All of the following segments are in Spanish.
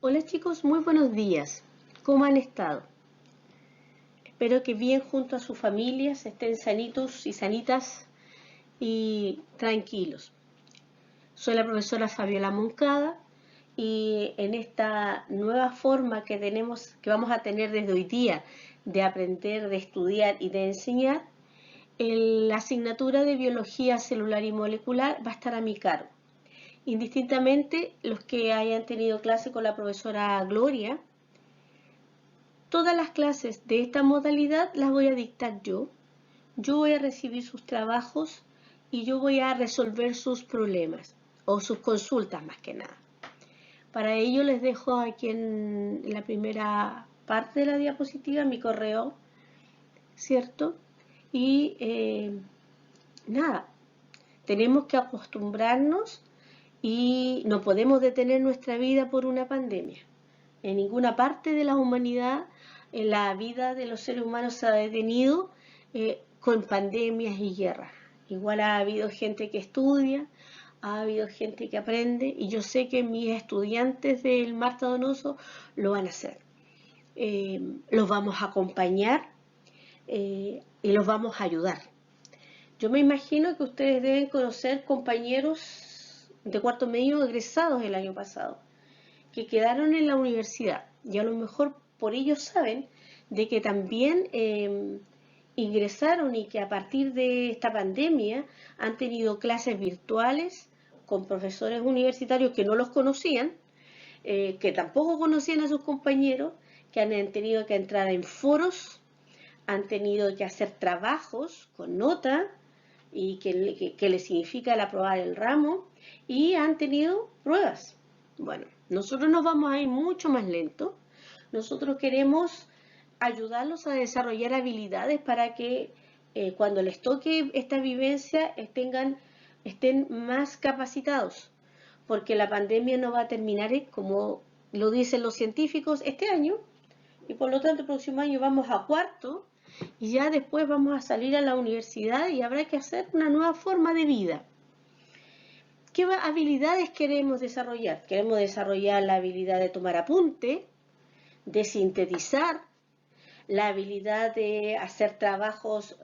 Hola chicos, muy buenos días. ¿Cómo han estado? Espero que bien junto a sus familias, estén sanitos y sanitas y tranquilos. Soy la profesora Fabiola Moncada y en esta nueva forma que vamos a tener desde hoy día de aprender, de estudiar y de enseñar, la asignatura de biología celular y molecular va a estar a mi cargo. Indistintamente los que hayan tenido clase con la profesora Gloria, todas las clases de esta modalidad las voy a dictar yo. Yo voy a recibir sus trabajos y yo voy a resolver sus problemas o sus consultas más que nada. Para ello les dejo aquí en la primera parte de la diapositiva mi correo, ¿cierto? Y nada, tenemos que acostumbrarnos y no podemos detener nuestra vida por una pandemia. En ninguna parte de la humanidad, en la vida de los seres humanos se ha detenido con pandemias y guerras. Igual ha habido gente que estudia, ha habido gente que aprende y yo sé que mis estudiantes del Marta Donoso lo van a hacer. Los vamos a acompañar y los vamos a ayudar. Yo me imagino que ustedes deben conocer compañeros de cuarto medio egresados el año pasado, que quedaron en la universidad y a lo mejor por ellos saben de que también ingresaron y que a partir de esta pandemia han tenido clases virtuales con profesores universitarios que no los conocían, que tampoco conocían a sus compañeros, que han tenido que entrar en foros, han tenido que hacer trabajos con nota y que les significa el aprobar el ramo y han tenido pruebas. Bueno, nosotros nos vamos a ir mucho más lento. Nosotros queremos ayudarlos a desarrollar habilidades para que cuando les toque esta vivencia estén más capacitados, porque la pandemia no va a terminar, como lo dicen los científicos, este año, y por lo tanto el próximo año vamos a cuarto y ya después vamos a salir a la universidad y habrá que hacer una nueva forma de vida. ¿Qué habilidades queremos desarrollar? Queremos desarrollar la habilidad de tomar apunte, de sintetizar, la habilidad de hacer trabajos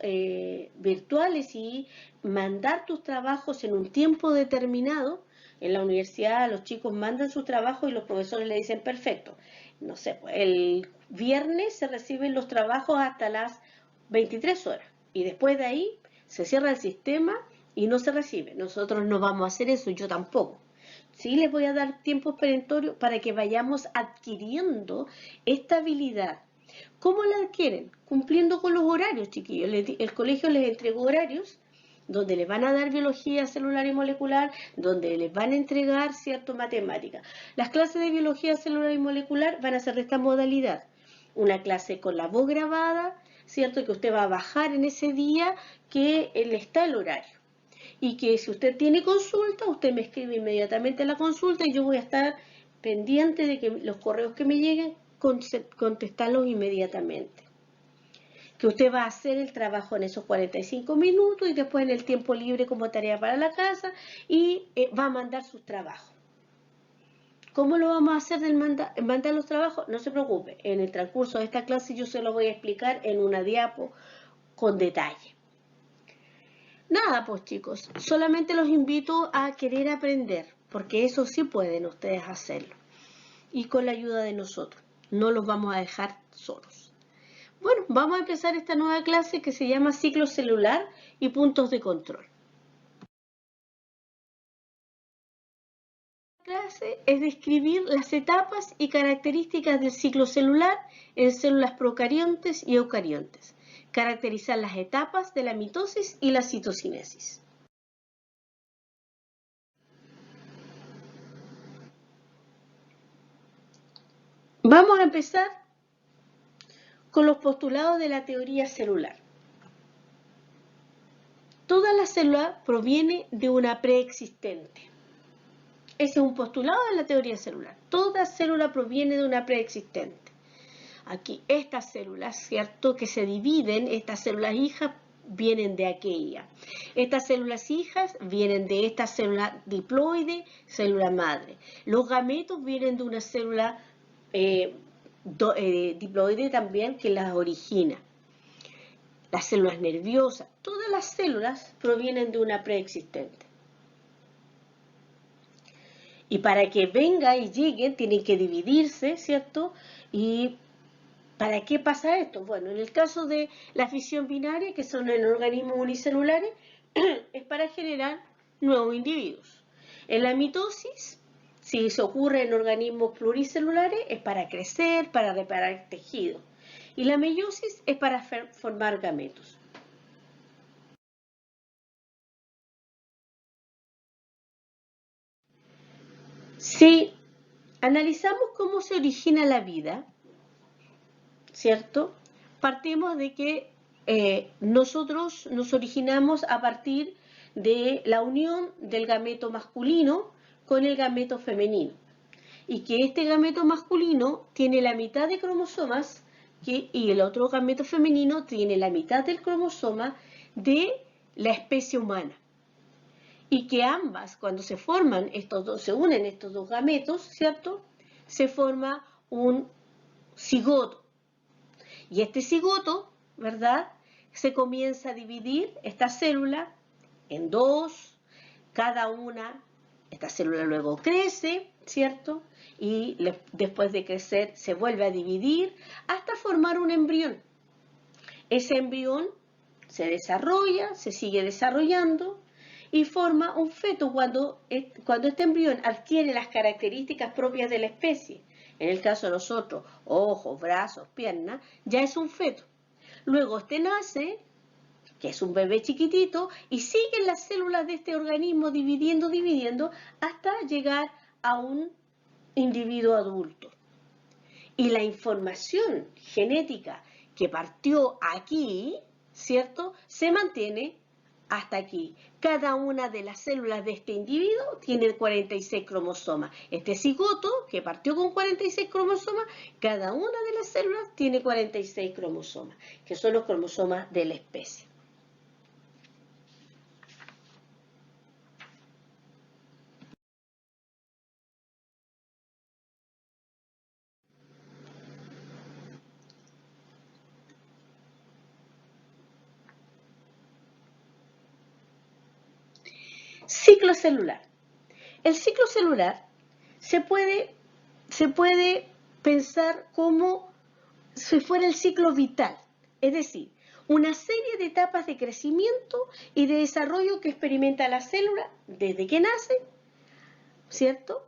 virtuales y mandar tus trabajos en un tiempo determinado. En la universidad los chicos mandan sus trabajos y los profesores le dicen perfecto. No sé, pues el viernes se reciben los trabajos hasta las 23 horas y después de ahí se cierra el sistema y no se recibe. Nosotros no vamos a hacer eso, yo tampoco. Sí les voy a dar tiempos perentorios para que vayamos adquiriendo esta habilidad. ¿Cómo la adquieren? Cumpliendo con los horarios, chiquillos. El colegio les entregó horarios donde les van a dar biología celular y molecular, donde les van a entregar cierto matemática. Las clases de biología celular y molecular van a ser de esta modalidad. Una clase con la voz grabada, cierto, que usted va a bajar en ese día que está el horario. Y que si usted tiene consulta, usted me escribe inmediatamente la consulta y yo voy a estar pendiente de que los correos que me lleguen contestarlos inmediatamente. Que usted va a hacer el trabajo en esos 45 minutos y después en el tiempo libre como tarea para la casa y va a mandar sus trabajos. ¿Cómo lo vamos a hacer del mandar los trabajos? No se preocupe, en el transcurso de esta clase yo se lo voy a explicar en una diapo con detalle. Nada, pues chicos, solamente los invito a querer aprender, porque eso sí pueden ustedes hacerlo. Y con la ayuda de nosotros, no los vamos a dejar solos. Bueno, vamos a empezar esta nueva clase que se llama ciclo celular y puntos de control. La clase es describir las etapas y características del ciclo celular en células procariontes y eucariontes. Caracterizar las etapas de la mitosis y la citocinesis. Vamos a empezar con los postulados de la teoría celular. Toda la célula proviene de una preexistente. Ese es un postulado de la teoría celular. Toda célula proviene de una preexistente. Aquí estas células, ¿cierto?, que se dividen, estas células hijas vienen de aquella. Estas células hijas vienen de esta célula diploide, célula madre. Los gametos vienen de una célula diploide también que las origina. Las células nerviosas, todas las células provienen de una preexistente. Y para que venga y lleguen, tienen que dividirse, ¿cierto? ¿Y para qué pasa esto? Bueno, en el caso de la fisión binaria, que son en organismos unicelulares, es para generar nuevos individuos. En la mitosis, si se ocurre en organismos pluricelulares, es para crecer, para reparar tejidos. Y la meiosis es para formar gametos. Si analizamos cómo se origina la vida, ¿cierto? Partimos de que nosotros nos originamos a partir de la unión del gameto masculino con el gameto femenino. Y que este gameto masculino tiene la mitad de cromosomas y el otro gameto femenino tiene la mitad del cromosoma de la especie humana. Y que ambas, cuando se forman estos dos, se unen estos dos gametos, ¿cierto? Se forma un cigoto. Y este cigoto, ¿verdad? Se comienza a dividir esta célula en dos, cada una, esta célula luego crece, ¿cierto? Y después de crecer se vuelve a dividir hasta formar un embrión. Ese embrión se desarrolla, se sigue desarrollando y forma un feto cuando este embrión adquiere las características propias de la especie. En el caso de nosotros, ojos, brazos, piernas, ya es un feto. Luego este nace, que es un bebé chiquitito, y siguen las células de este organismo dividiendo, hasta llegar a un individuo adulto. Y la información genética que partió aquí, ¿cierto?, se mantiene hasta aquí. Cada una de las células de este individuo tiene 46 cromosomas. Este cigoto, que partió con 46 cromosomas, cada una de las células tiene 46 cromosomas, que son los cromosomas de la especie. Ciclo celular. El ciclo celular se puede pensar como si fuera el ciclo vital, es decir, una serie de etapas de crecimiento y de desarrollo que experimenta la célula desde que nace, ¿cierto?,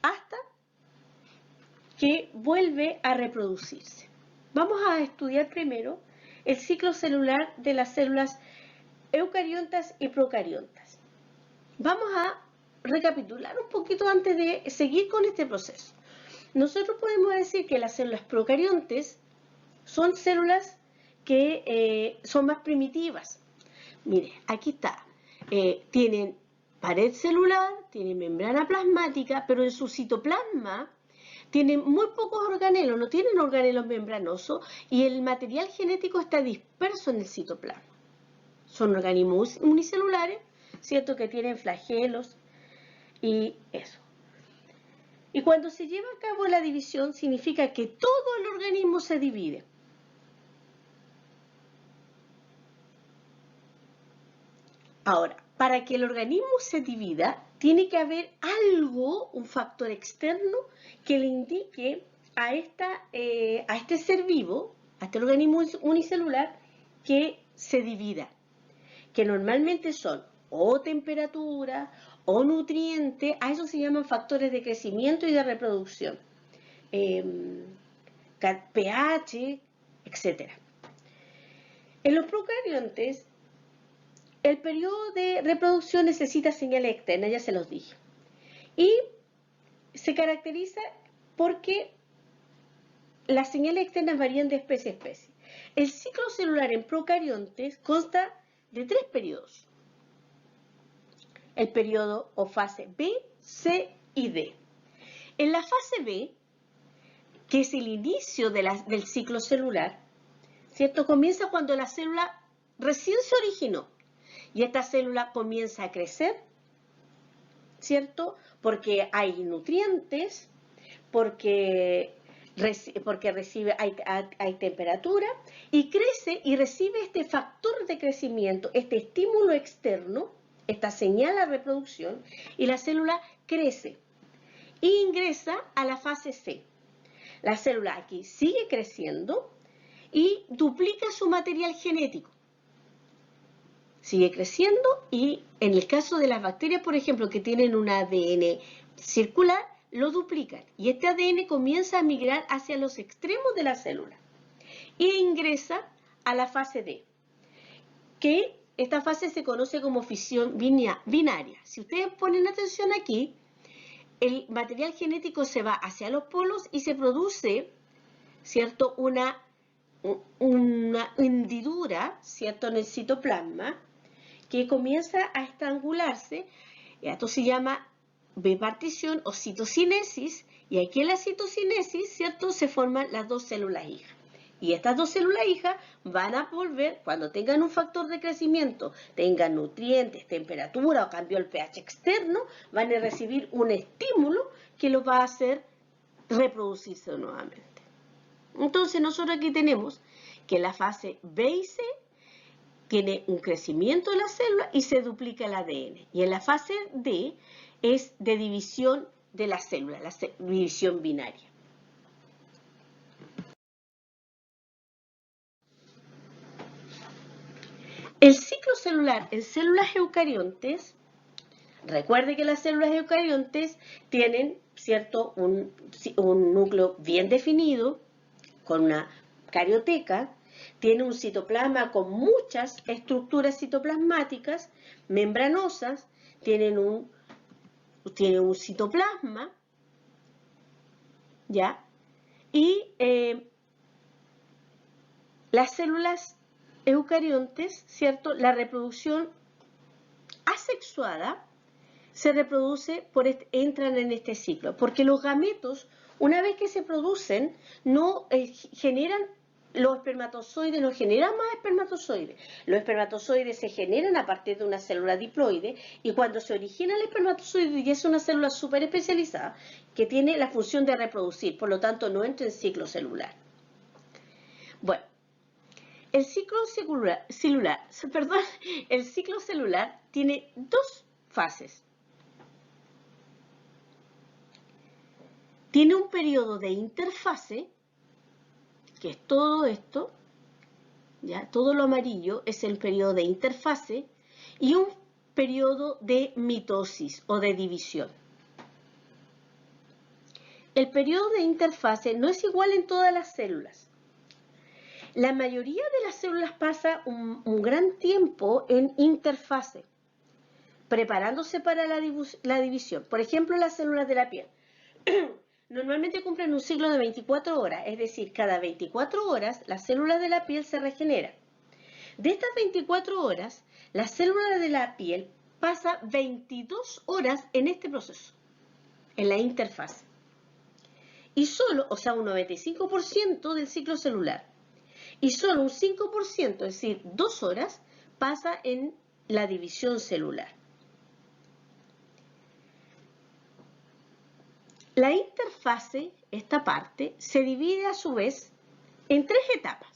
hasta que vuelve a reproducirse. Vamos a estudiar primero el ciclo celular de las células eucariontas y procariontas. Vamos a recapitular un poquito antes de seguir con este proceso. Nosotros podemos decir que las células procariontes son células que son más primitivas. Mire, aquí está. Tienen pared celular, tienen membrana plasmática, pero en su citoplasma tienen muy pocos organelos, no tienen organelos membranosos y el material genético está disperso en el citoplasma. Son organismos unicelulares, ¿cierto?, que tienen flagelos y eso. Y cuando se lleva a cabo la división, significa que todo el organismo se divide. Ahora, para que el organismo se divida, tiene que haber algo, un factor externo, que le indique a este ser vivo, a este organismo unicelular, que se divida. Que normalmente son o temperatura, o nutriente, a eso se llaman factores de crecimiento y de reproducción, pH, etc. En los procariontes, el periodo de reproducción necesita señales externas, ya se los dije, y se caracteriza porque las señales externas varían de especie a especie. El ciclo celular en procariontes consta de 3 periodos. El periodo o fase B, C y D. En la fase B, que es el inicio del ciclo celular, ¿cierto?, comienza cuando la célula recién se originó y esta célula comienza a crecer, ¿cierto?, porque hay nutrientes, porque porque hay temperatura, y crece y recibe este factor de crecimiento, este estímulo externo, esta señal a reproducción, y la célula crece e ingresa a la fase C. La célula aquí sigue creciendo y duplica su material genético. Sigue creciendo y en el caso de las bacterias, por ejemplo, que tienen un ADN circular, lo duplican y este ADN comienza a migrar hacia los extremos de la célula e ingresa a la fase D, que esta fase se conoce como fisión binaria. Si ustedes ponen atención aquí, el material genético se va hacia los polos y se produce, ¿cierto?, una hendidura, ¿cierto?, en el citoplasma que comienza a estrangularse. Esto se llama bipartición o citocinesis, y aquí en la citocinesis, ¿cierto?, se forman las dos células hijas. Y estas dos células hijas van a volver, cuando tengan un factor de crecimiento, tengan nutrientes, temperatura o cambio el pH externo, van a recibir un estímulo que los va a hacer reproducirse nuevamente. Entonces nosotros aquí tenemos que la fase B y C tiene un crecimiento de la célula y se duplica el ADN. Y en la fase D es de división de la célula, la división binaria. El ciclo celular en células eucariontes, recuerde que las células eucariontes tienen, ¿cierto?, un núcleo bien definido, con una carioteca, tiene un citoplasma con muchas estructuras citoplasmáticas, membranosas, tiene un citoplasma, ¿ya? Y las células eucariontes, ¿cierto?, la reproducción asexuada se reproduce, entran en este ciclo, porque los gametos, una vez que se producen, no generan los espermatozoides, no generan más espermatozoides. Los espermatozoides se generan a partir de una célula diploide, y cuando se origina el espermatozoide ya es una célula súper especializada que tiene la función de reproducir, por lo tanto no entra en ciclo celular. Bueno, el ciclo celular tiene dos fases. Tiene un periodo de interfase, que es todo esto, ¿ya? Todo lo amarillo es el periodo de interfase, y un periodo de mitosis o de división. El periodo de interfase no es igual en todas las células. La mayoría de las células pasa un gran tiempo en interfase, preparándose para la división. Por ejemplo, las células de la piel. Normalmente cumplen un ciclo de 24 horas, es decir, cada 24 horas las células de la piel se regeneran. De estas 24 horas, la célula de la piel pasa 22 horas en este proceso, en la interfase. Y solo, o sea, un 95% del ciclo celular. Y solo un 5%, es decir, 2 horas, pasa en la división celular. La interfase, esta parte, se divide a su vez en 3 etapas.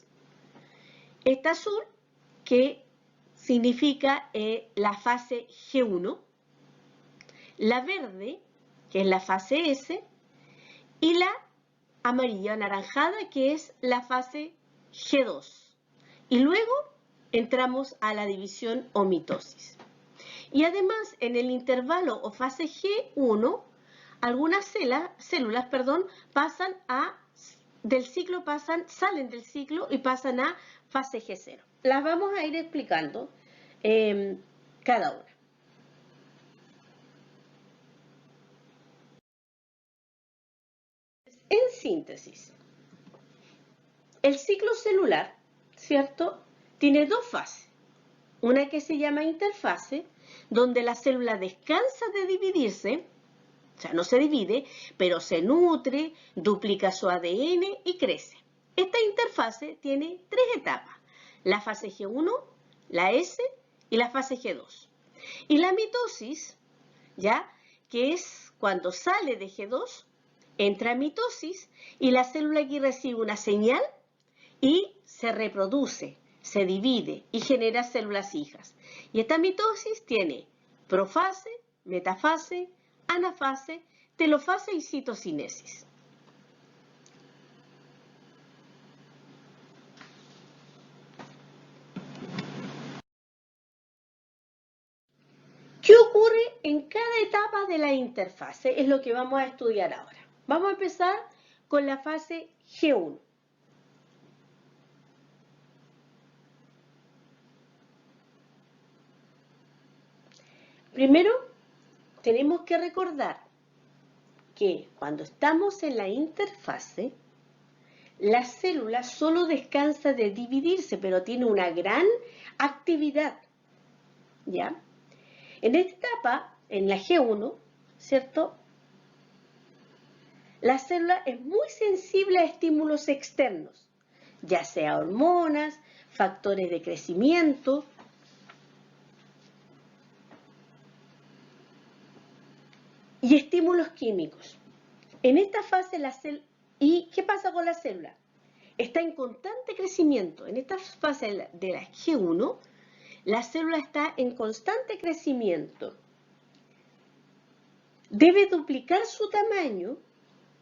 Esta azul, que significa la fase G1, la verde, que es la fase S, y la amarilla anaranjada, que es la fase G2. Y luego entramos a la división o mitosis. Y además, en el intervalo o fase G1, algunas células pasan salen del ciclo y pasan a fase G0. Las vamos a ir explicando cada una. En síntesis, el ciclo celular, ¿cierto?, tiene dos fases. Una que se llama interfase, donde la célula descansa de dividirse, o sea, no se divide, pero se nutre, duplica su ADN y crece. Esta interfase tiene 3 etapas: la fase G1, la S y la fase G2. Y la mitosis, ¿ya?, que es cuando sale de G2 entra a mitosis y la célula aquí recibe una señal y se reproduce, se divide y genera células hijas. Y esta mitosis tiene profase, metafase, anafase, telofase y citocinesis. ¿Qué ocurre en cada etapa de la interfase? Es lo que vamos a estudiar ahora. Vamos a empezar con la fase G1. Primero, tenemos que recordar que cuando estamos en la interfase, la célula solo descansa de dividirse, pero tiene una gran actividad. ¿Ya? En esta etapa, en la G1, ¿cierto? La célula es muy sensible a estímulos externos, ya sea hormonas, factores de crecimiento. Y estímulos químicos. En esta fase la célula... ¿Y qué pasa con la célula? Está en constante crecimiento. En esta fase de la G1, la célula está en constante crecimiento. Debe duplicar su tamaño,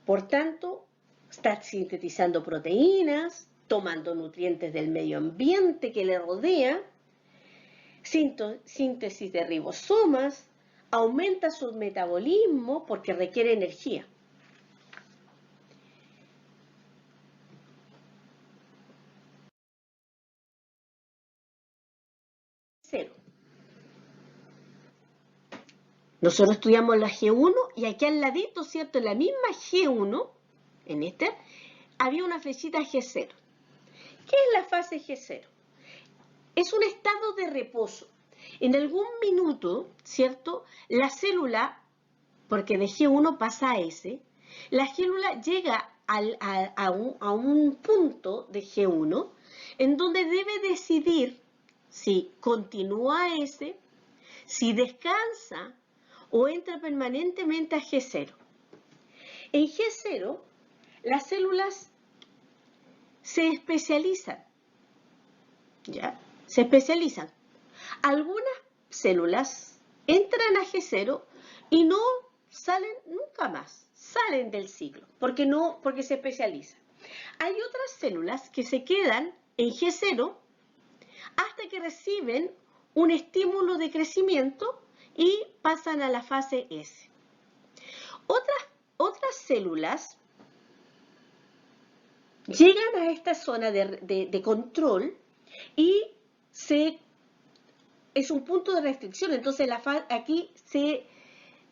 por tanto, está sintetizando proteínas, tomando nutrientes del medio ambiente que le rodea, síntesis de ribosomas, aumenta su metabolismo porque requiere energía. Cero. Nosotros estudiamos la G1 y aquí al ladito, ¿cierto? En la misma G1, en esta, había una flechita G0. ¿Qué es la fase G0? Es un estado de reposo. En algún minuto, ¿cierto? La célula, porque de G1 pasa a S, la célula llega a un punto de G1 en donde debe decidir si continúa a S, si descansa o entra permanentemente a G0. En G0, las células se especializan, ¿ya? Se especializan. Algunas células entran a G0 y no salen nunca más, salen del ciclo, porque se especializan. Hay otras células que se quedan en G0 hasta que reciben un estímulo de crecimiento y pasan a la fase S. Otras células llegan a esta zona de control y es un punto de restricción. Entonces aquí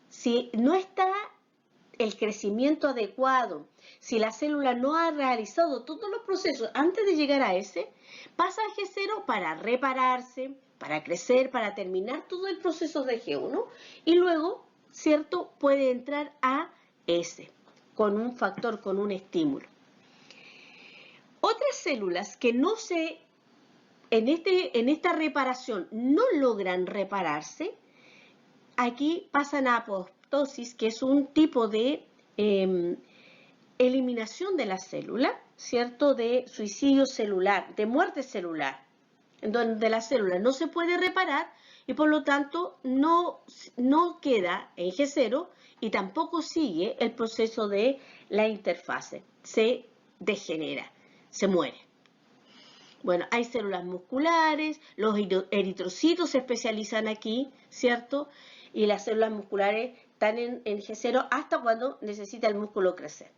si no está el crecimiento adecuado, si la célula no ha realizado todos los procesos antes de llegar a ese, pasa a G0 para repararse, para crecer, para terminar todo el proceso de G1 y luego, ¿cierto?, puede entrar a S con un factor, con un estímulo. Otras células que no en esta reparación no logran repararse, aquí pasan a apoptosis, que es un tipo de eliminación de la célula, ¿cierto? De suicidio celular, de muerte celular, en donde la célula no se puede reparar y por lo tanto no queda en G0 y tampoco sigue el proceso de la interfase. Se degenera, se muere. Bueno, hay células musculares, los eritrocitos se especializan aquí, ¿cierto? Y las células musculares están en G0 hasta cuando necesita el músculo crecer.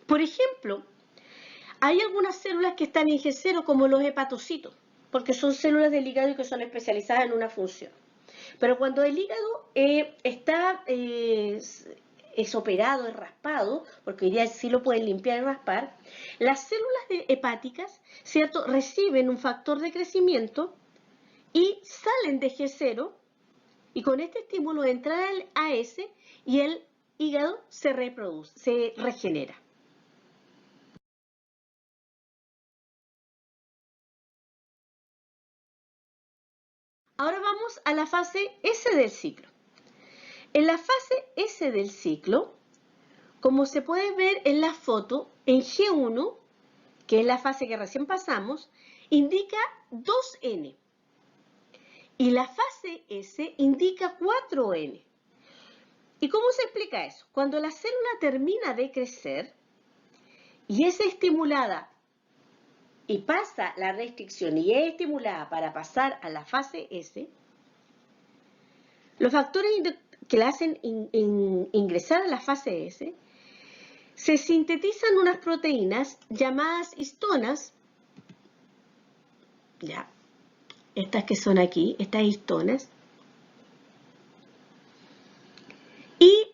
Por ejemplo, hay algunas células que están en G0 como los hepatocitos, porque son células del hígado y que son especializadas en una función. Pero cuando el hígado es operado, es raspado, porque hoy día sí lo pueden limpiar y raspar, las células hepáticas, ¿cierto?, reciben un factor de crecimiento y salen de G0 y con este estímulo entran al AS y el hígado se reproduce, se regenera. Ahora vamos a la fase S del ciclo. En la fase S del ciclo, como se puede ver en la foto, en G1, que es la fase que recién pasamos, indica 2N. Y la fase S indica 4N. ¿Y cómo se explica eso? Cuando la célula termina de crecer y es estimulada y pasa la restricción y es estimulada para pasar a la fase S, los factores que la hacen ingresar a la fase S, se sintetizan unas proteínas llamadas histonas, ya, estas que son aquí, estas histonas, y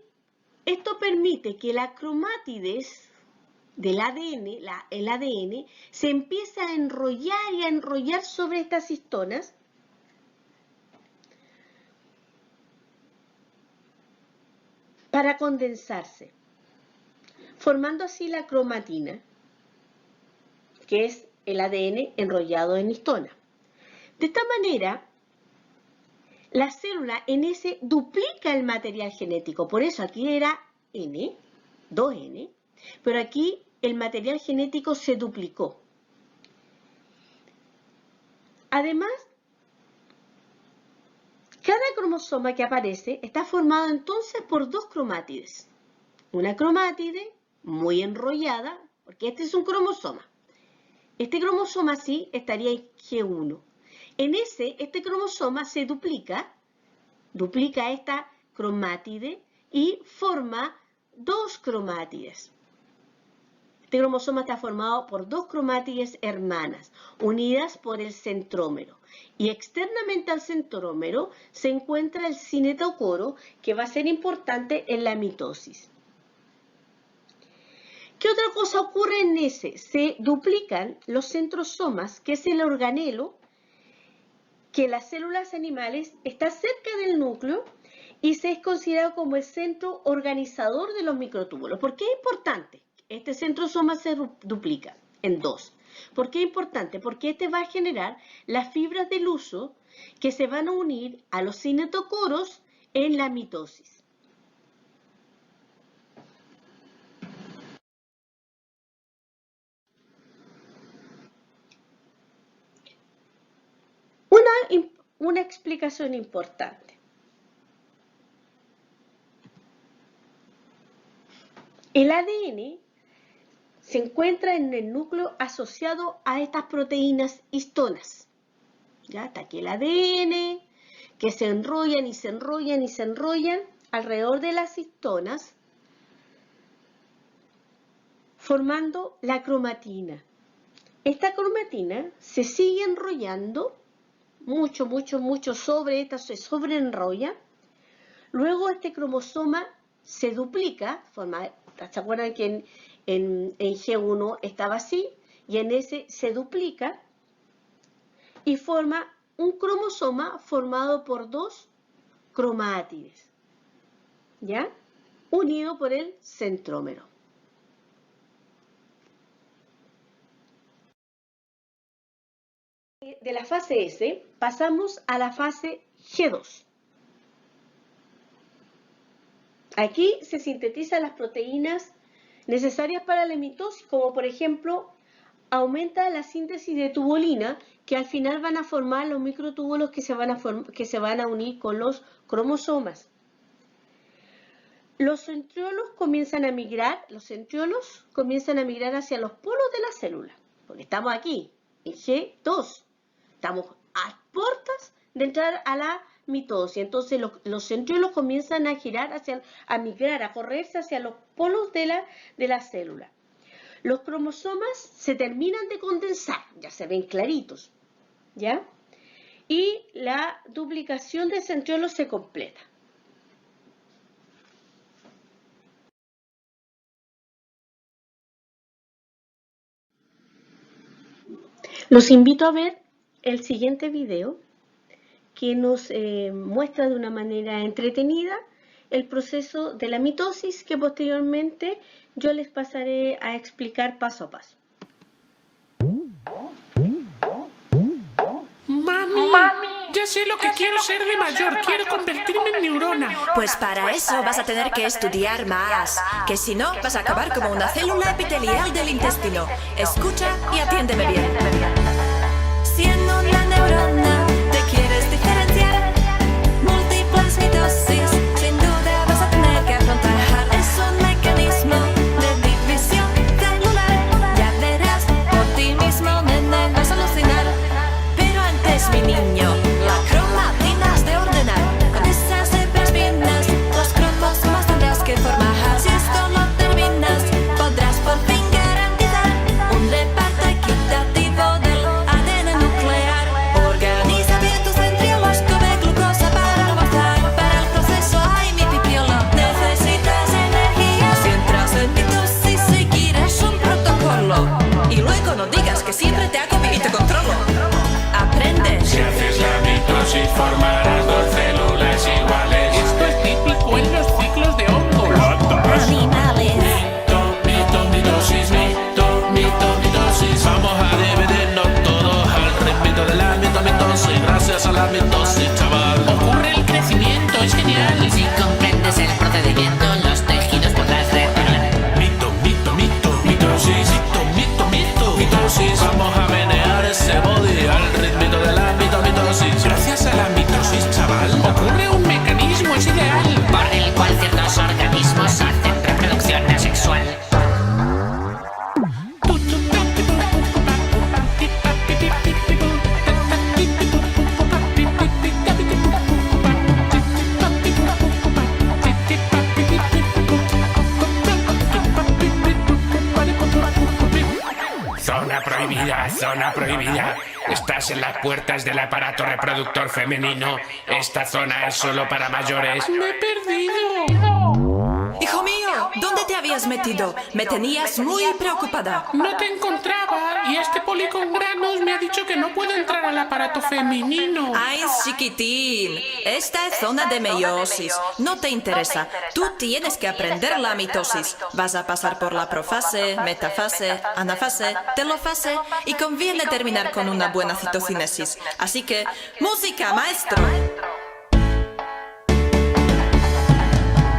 esto permite que la cromátides del ADN, el ADN, se empiece a enrollar y a enrollar sobre estas histonas para condensarse, formando así la cromatina, que es el ADN enrollado en histona. De esta manera, la célula en S duplica el material genético, por eso aquí era N, 2N, pero aquí el material genético se duplicó. Además, cada cromosoma que aparece está formado entonces por dos cromátides. Una cromátide muy enrollada, porque este es un cromosoma. Este cromosoma sí estaría en G1. En ese, este cromosoma se duplica esta cromátide y forma dos cromátides. Este cromosoma está formado por dos cromátides hermanas, unidas por el centrómero. Y externamente al centrómero se encuentra el cinetocoro, que va a ser importante en la mitosis. ¿Qué otra cosa ocurre en ese? Se duplican los centrosomas, que es el organelo que las células animales está cerca del núcleo y se es considerado como el centro organizador de los microtúbulos. ¿Por qué es importante? Este centrosoma se duplica en dos. ¿Por qué es importante? Porque este va a generar las fibras del huso que se van a unir a los cinetocoros en la mitosis. Una explicación importante. El ADN se encuentra en el núcleo asociado a estas proteínas histonas. Ya está aquí el ADN, que se enrollan y se enrollan y se enrollan alrededor de las histonas, formando la cromatina. Esta cromatina se sigue enrollando mucho sobre esta, se sobreenrolla. Luego este cromosoma se duplica, ¿se acuerdan que en G1 estaba así? Y en ese se duplica y forma un cromosoma formado por dos cromátides, ¿ya? Unido por el centrómero. De la fase S pasamos a la fase G2. Aquí se sintetizan las proteínas necesarias para la mitosis, como por ejemplo, aumenta la síntesis de tubulina, que al final van a formar los microtúbulos que se van a unir con los cromosomas. Los centriolos comienzan a migrar hacia los polos de la célula, porque estamos aquí, en G2. Estamos a puertas de entrar a la mitosis. Entonces los centriolos comienzan a girar, a migrar, a correrse hacia los polos de la célula. Los cromosomas se terminan de condensar, ya se ven claritos, ¿ya? Y la duplicación de centriolos se completa. Los invito a ver el siguiente video que nos muestra de una manera entretenida el proceso de la mitosis, que posteriormente yo les pasaré a explicar paso a paso. Mami, Ya sé lo que quiero ser de mayor. Quiero convertirme en neurona. Pues para eso vas a tener que estudiar más, que si no vas a acabar como una célula epitelial del intestino. Escucha y atiéndeme bien. Siendo una neurona, te quieres diferenciar. Múltiples mitosis, sin duda vas a tener que afrontar. Es un mecanismo de división celular. Ya verás, por ti mismo, nene, vas a alucinar. Pero antes, mi niño, la cromatina has de ordenar. Con esas hebras finas, los cromosomas tendrás que formar. Si esto lo terminas, podrás por fin garantizar un reparto equitativo del ADN nuclear. Organiza bien tus centriolos, come glucosa para almorzar. Para el proceso, ay, mi pipiolo, necesitas energía. Si entras en mitosis, seguirás un protocolo. Y luego no digas que siempre te hago y te controlo. Aprende. Si haces la mitosis, formarás dos células iguales. Esto es típico en los ciclos de hongos. Animales. Mitosis, mitosis. Vamos a dividirnos todos al ritmo de la mitosis. Gracias a la mitosis, chaval. Ocurre el crecimiento, es genial. Si comprendes el procedimiento, los tejidos podrás reparar. Mitosis. Vamos a menear ese body al ritmo de la mitosis. Gracias a la mitosis, chaval. Ocurre un mecanismo, es ideal. Por el cual ciertos organismos hacen reproducción asexual. Zona prohibida. Estás en las puertas del aparato reproductor femenino. Esta zona es solo para mayores. ¡Me he perdido! Hijo mío, ¿dónde te habías metido? Me tenías muy preocupada. No te encontraba y este poli con granos me ha dicho que no puedo entrar al aparato femenino. Ay, chiquitín, esta es zona de meiosis. No te interesa. Tú tienes que aprender la mitosis. Vas a pasar por la profase, metafase, anafase, telofase y conviene terminar con una buena citocinesis. Así que, música, maestro.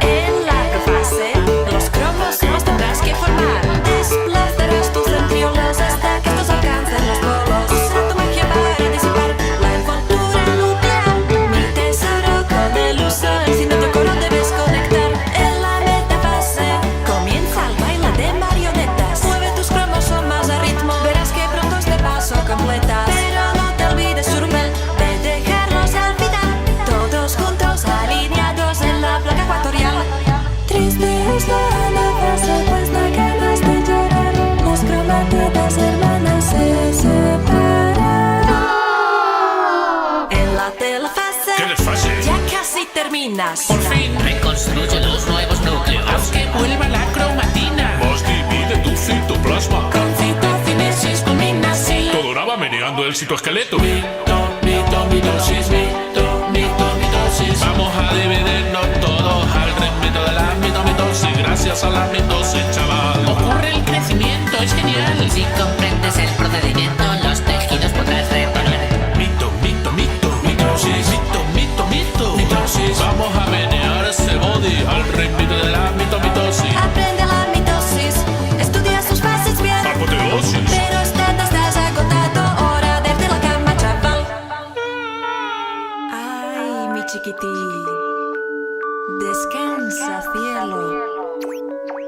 En la profase, los cromosomos tendrás que formar. Desplazarás tus centriolos hasta que estos alcancen los polos. Usa tu magia para disipar la envoltura nuclear. Mi tesoro, con el uso, el signo de coro debes conectar. En la metafase comienza el baile de marionetas. Mueve tus cromosomas a ritmo, verás que pronto este paso completas. Pero no te olvides, Surmel, de dejarlos al final. Todos juntos, alineados en la placa ecuatorial. Triste es la anafase, pues no hay ganas de llorar. Las cromatidas hermanas se separaron. En la telefase, ¿Qué desfase? ya casi terminas. Por fin. Reconstruye los nuevos núcleos. Haz que vuelva la cromatina. Más divide tu citoplasma. Con citocinesis combina así. Todo va meneando el citoesqueleto. Mitosis. Vamos a dividirnos todos al ritmo de la mitosis. Gracias a la mitosis, chaval. Ocurre el crecimiento, es genial. Si comprendes el procedimiento, los tejidos podrás reparar. Mitosis. Vamos a menear ese body al ritmo de la mitosis. Aprende la mitosis, estudia sus fases bien. Apoteosis. Pero estás agotado, hora de irte a la cama, chaval. Ay, mi chiquitín, descansa, cielo.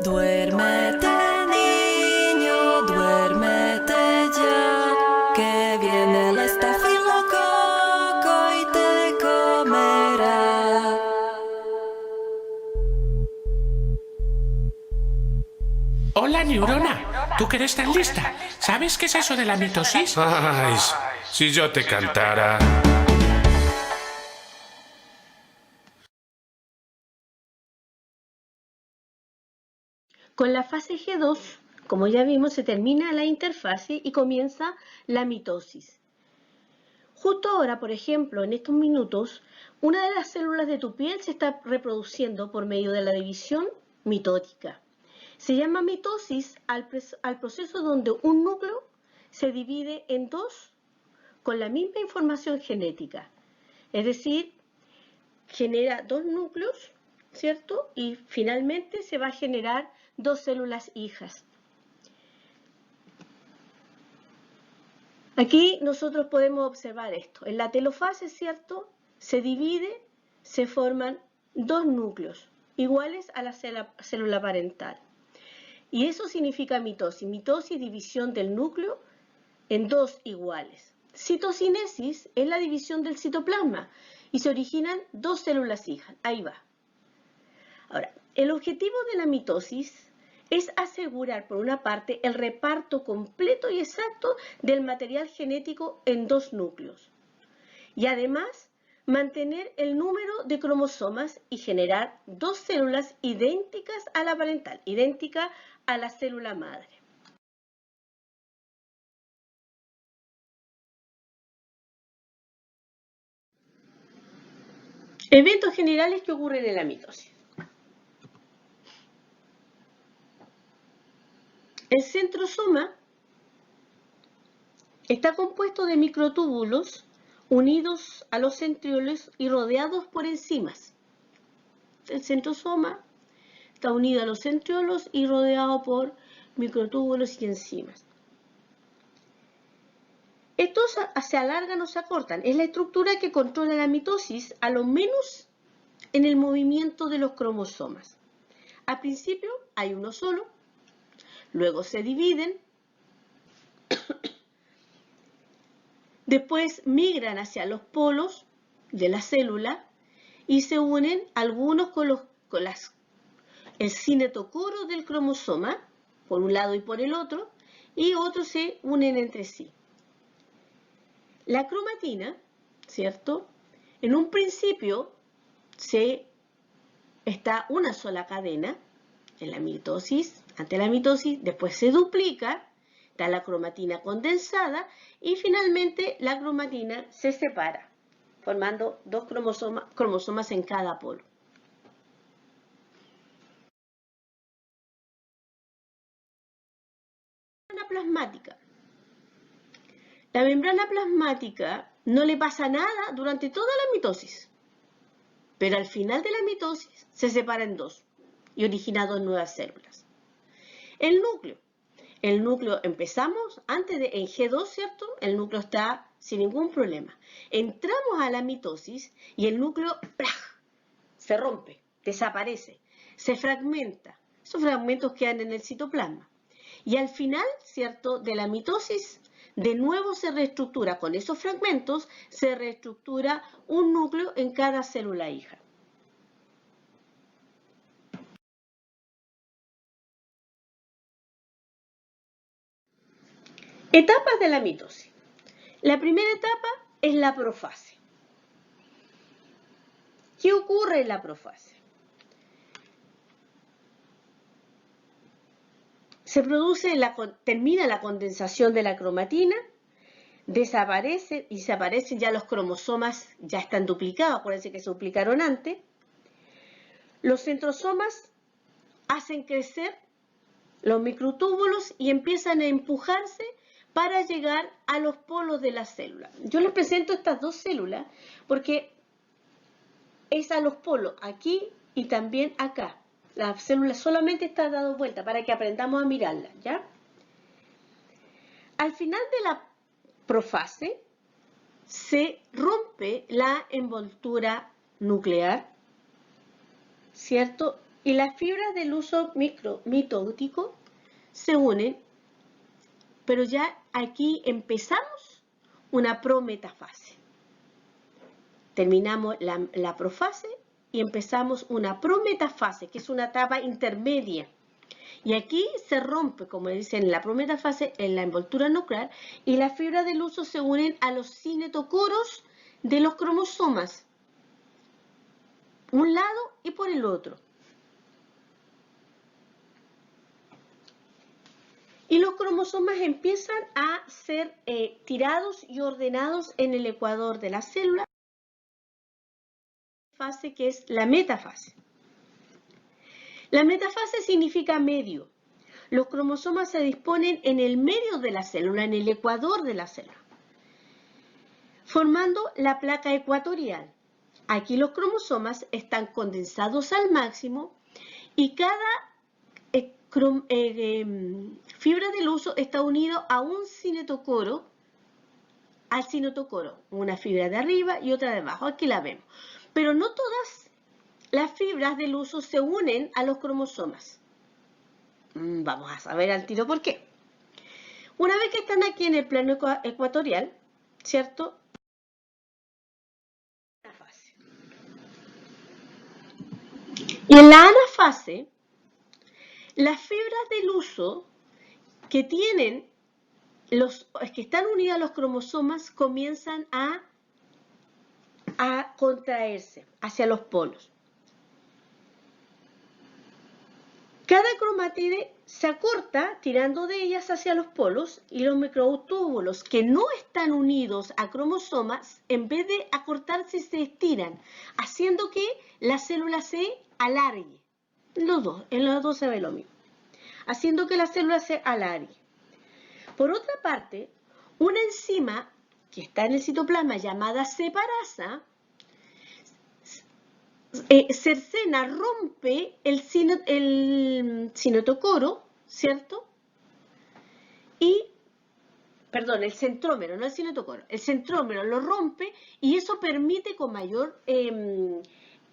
Duérmete, niño, duérmete ya, que viene el estafilococo y te comerá. Hola, neurona. ¿Tú que eres tan lista? ¿Sabes qué es eso de la mitosis? Ay, si yo te cantara. Con la fase G2, como ya vimos, se termina la interfase y comienza la mitosis. Justo ahora, por ejemplo, en estos minutos, una de las células de tu piel se está reproduciendo por medio de la división mitótica. Se llama mitosis al proceso donde un núcleo se divide en dos con la misma información genética. Es decir, genera 2 núcleos, ¿cierto? Y finalmente se va a generar 2 células hijas. Aquí nosotros podemos observar esto. En la telofase, ¿cierto? Se divide, se forman 2 núcleos iguales a la célula parental. Y eso significa mitosis. Mitosis, división del núcleo en 2 iguales. Citocinesis es la división del citoplasma y se originan 2 células hijas. Ahí va. Ahora, el objetivo de la mitosis es asegurar, por una parte, el reparto completo y exacto del material genético en 2 núcleos. Y además, mantener el número de cromosomas y generar 2 células idénticas a la parental, idéntica a la célula madre. Eventos generales que ocurren en la mitosis. El centrosoma está compuesto de microtúbulos unidos a los centriolos y rodeados por enzimas. El centrosoma está unido a los centriolos y rodeado por microtúbulos y enzimas. Estos se alargan o se acortan. Es la estructura que controla la mitosis, a lo menos en el movimiento de los cromosomas. Al principio hay uno solo, luego se dividen, después migran hacia los polos de la célula y se unen algunos con el cinetocoro del cromosoma, por un lado y por el otro, y otros se unen entre sí. La cromatina, ¿cierto? En un principio está una sola cadena en la mitosis, ante la mitosis, después se duplica, está la cromatina condensada y finalmente la cromatina se separa, formando 2 cromosomas en cada polo. La plasmática. La membrana plasmática no le pasa nada durante toda la mitosis, pero al final de la mitosis se separa en 2 y origina 2 nuevas células. El núcleo. El núcleo empezamos antes en G2, ¿cierto? El núcleo está sin ningún problema. Entramos a la mitosis y el núcleo se rompe, desaparece, se fragmenta. Esos fragmentos quedan en el citoplasma. Y al final, ¿cierto?, de la mitosis, de nuevo se reestructura, con esos fragmentos se reestructura un núcleo en cada célula hija. Etapas de la mitosis. La primera etapa es la profase. ¿Qué ocurre en la profase? Termina la condensación de la cromatina, desaparece y se aparecen ya los cromosomas, ya están duplicados, acuérdense que se duplicaron antes. Los centrosomas hacen crecer los microtúbulos y empiezan a empujarse para llegar a los polos de la célula. Yo les presento estas 2 células porque es a los polos, aquí y también acá. La célula solamente está dando vuelta para que aprendamos a mirarla, ¿ya? Al final de la profase se rompe la envoltura nuclear, ¿cierto? Y las fibras del uso mitótico se unen, pero ya aquí empezamos una prometafase. Terminamos la profase y empezamos una prometafase, que es una etapa intermedia. Y aquí se rompe, como dicen en la prometafase, en la envoltura nuclear, y las fibras del uso se unen a los cinetocoros de los cromosomas, un lado y por el otro. Y los cromosomas empiezan a ser tirados y ordenados en el ecuador de la célula, fase que es la metafase. La metafase significa medio. Los cromosomas se disponen en el medio de la célula, en el ecuador de la célula. formando la placa ecuatorial. Aquí los cromosomas están condensados al máximo y cada fibra del huso está unido a un cinetocoro, al cinetocoro, una fibra de arriba y otra de abajo. Aquí la vemos. Pero no todas las fibras del huso se unen a los cromosomas. Vamos a saber al tiro por qué. Una vez que están aquí en el plano ecuatorial, ¿cierto? Y en la anafase, las fibras del huso que tienen que están unidas a los cromosomas comienzan a contraerse hacia los polos. Cada cromátide se acorta tirando de ellas hacia los polos y los microtúbulos que no están unidos a cromosomas, en vez de acortarse, se estiran, haciendo que la célula se alargue. En los dos se ve lo mismo. Haciendo que la célula se alargue. Por otra parte, una enzima que está en el citoplasma llamada separasa, cercena, rompe el cinetocoro, ¿cierto? El centrómero, no el cinetocoro. El centrómero lo rompe y eso permite con mayor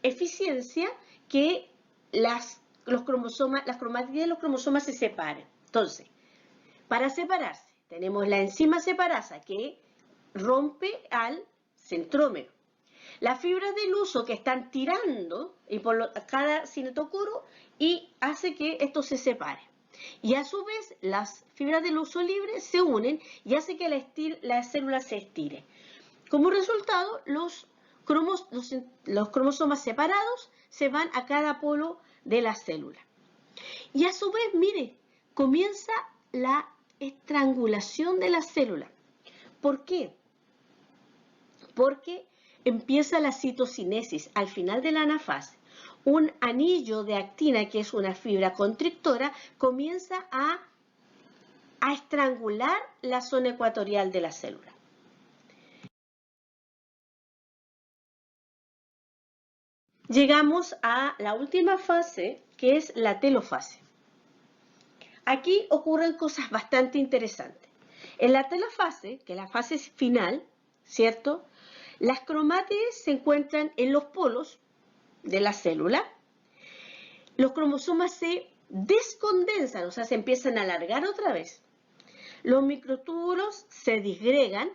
eficiencia que las cromátides de los cromosomas se separen. Entonces, para separarse, tenemos la enzima separasa que rompe al centrómero. Las fibras del huso que están tirando y por cada cinetocoro y hace que esto se separe. Y a su vez, las fibras del huso libre se unen y hace que la célula se estire. Como resultado, los cromosomas separados se van a cada polo de la célula. Y a su vez, mire, comienza la estrangulación de la célula. ¿Por qué? Porque empieza la citocinesis al final de la anafase. Un anillo de actina, que es una fibra constrictora, comienza a estrangular la zona ecuatorial de la célula. Llegamos a la última fase, que es la telofase. Aquí ocurren cosas bastante interesantes. En la telofase, que es la fase final, ¿cierto? Las cromátides se encuentran en los polos de la célula. Los cromosomas se descondensan, o sea, se empiezan a alargar otra vez. Los microtúbulos se disgregan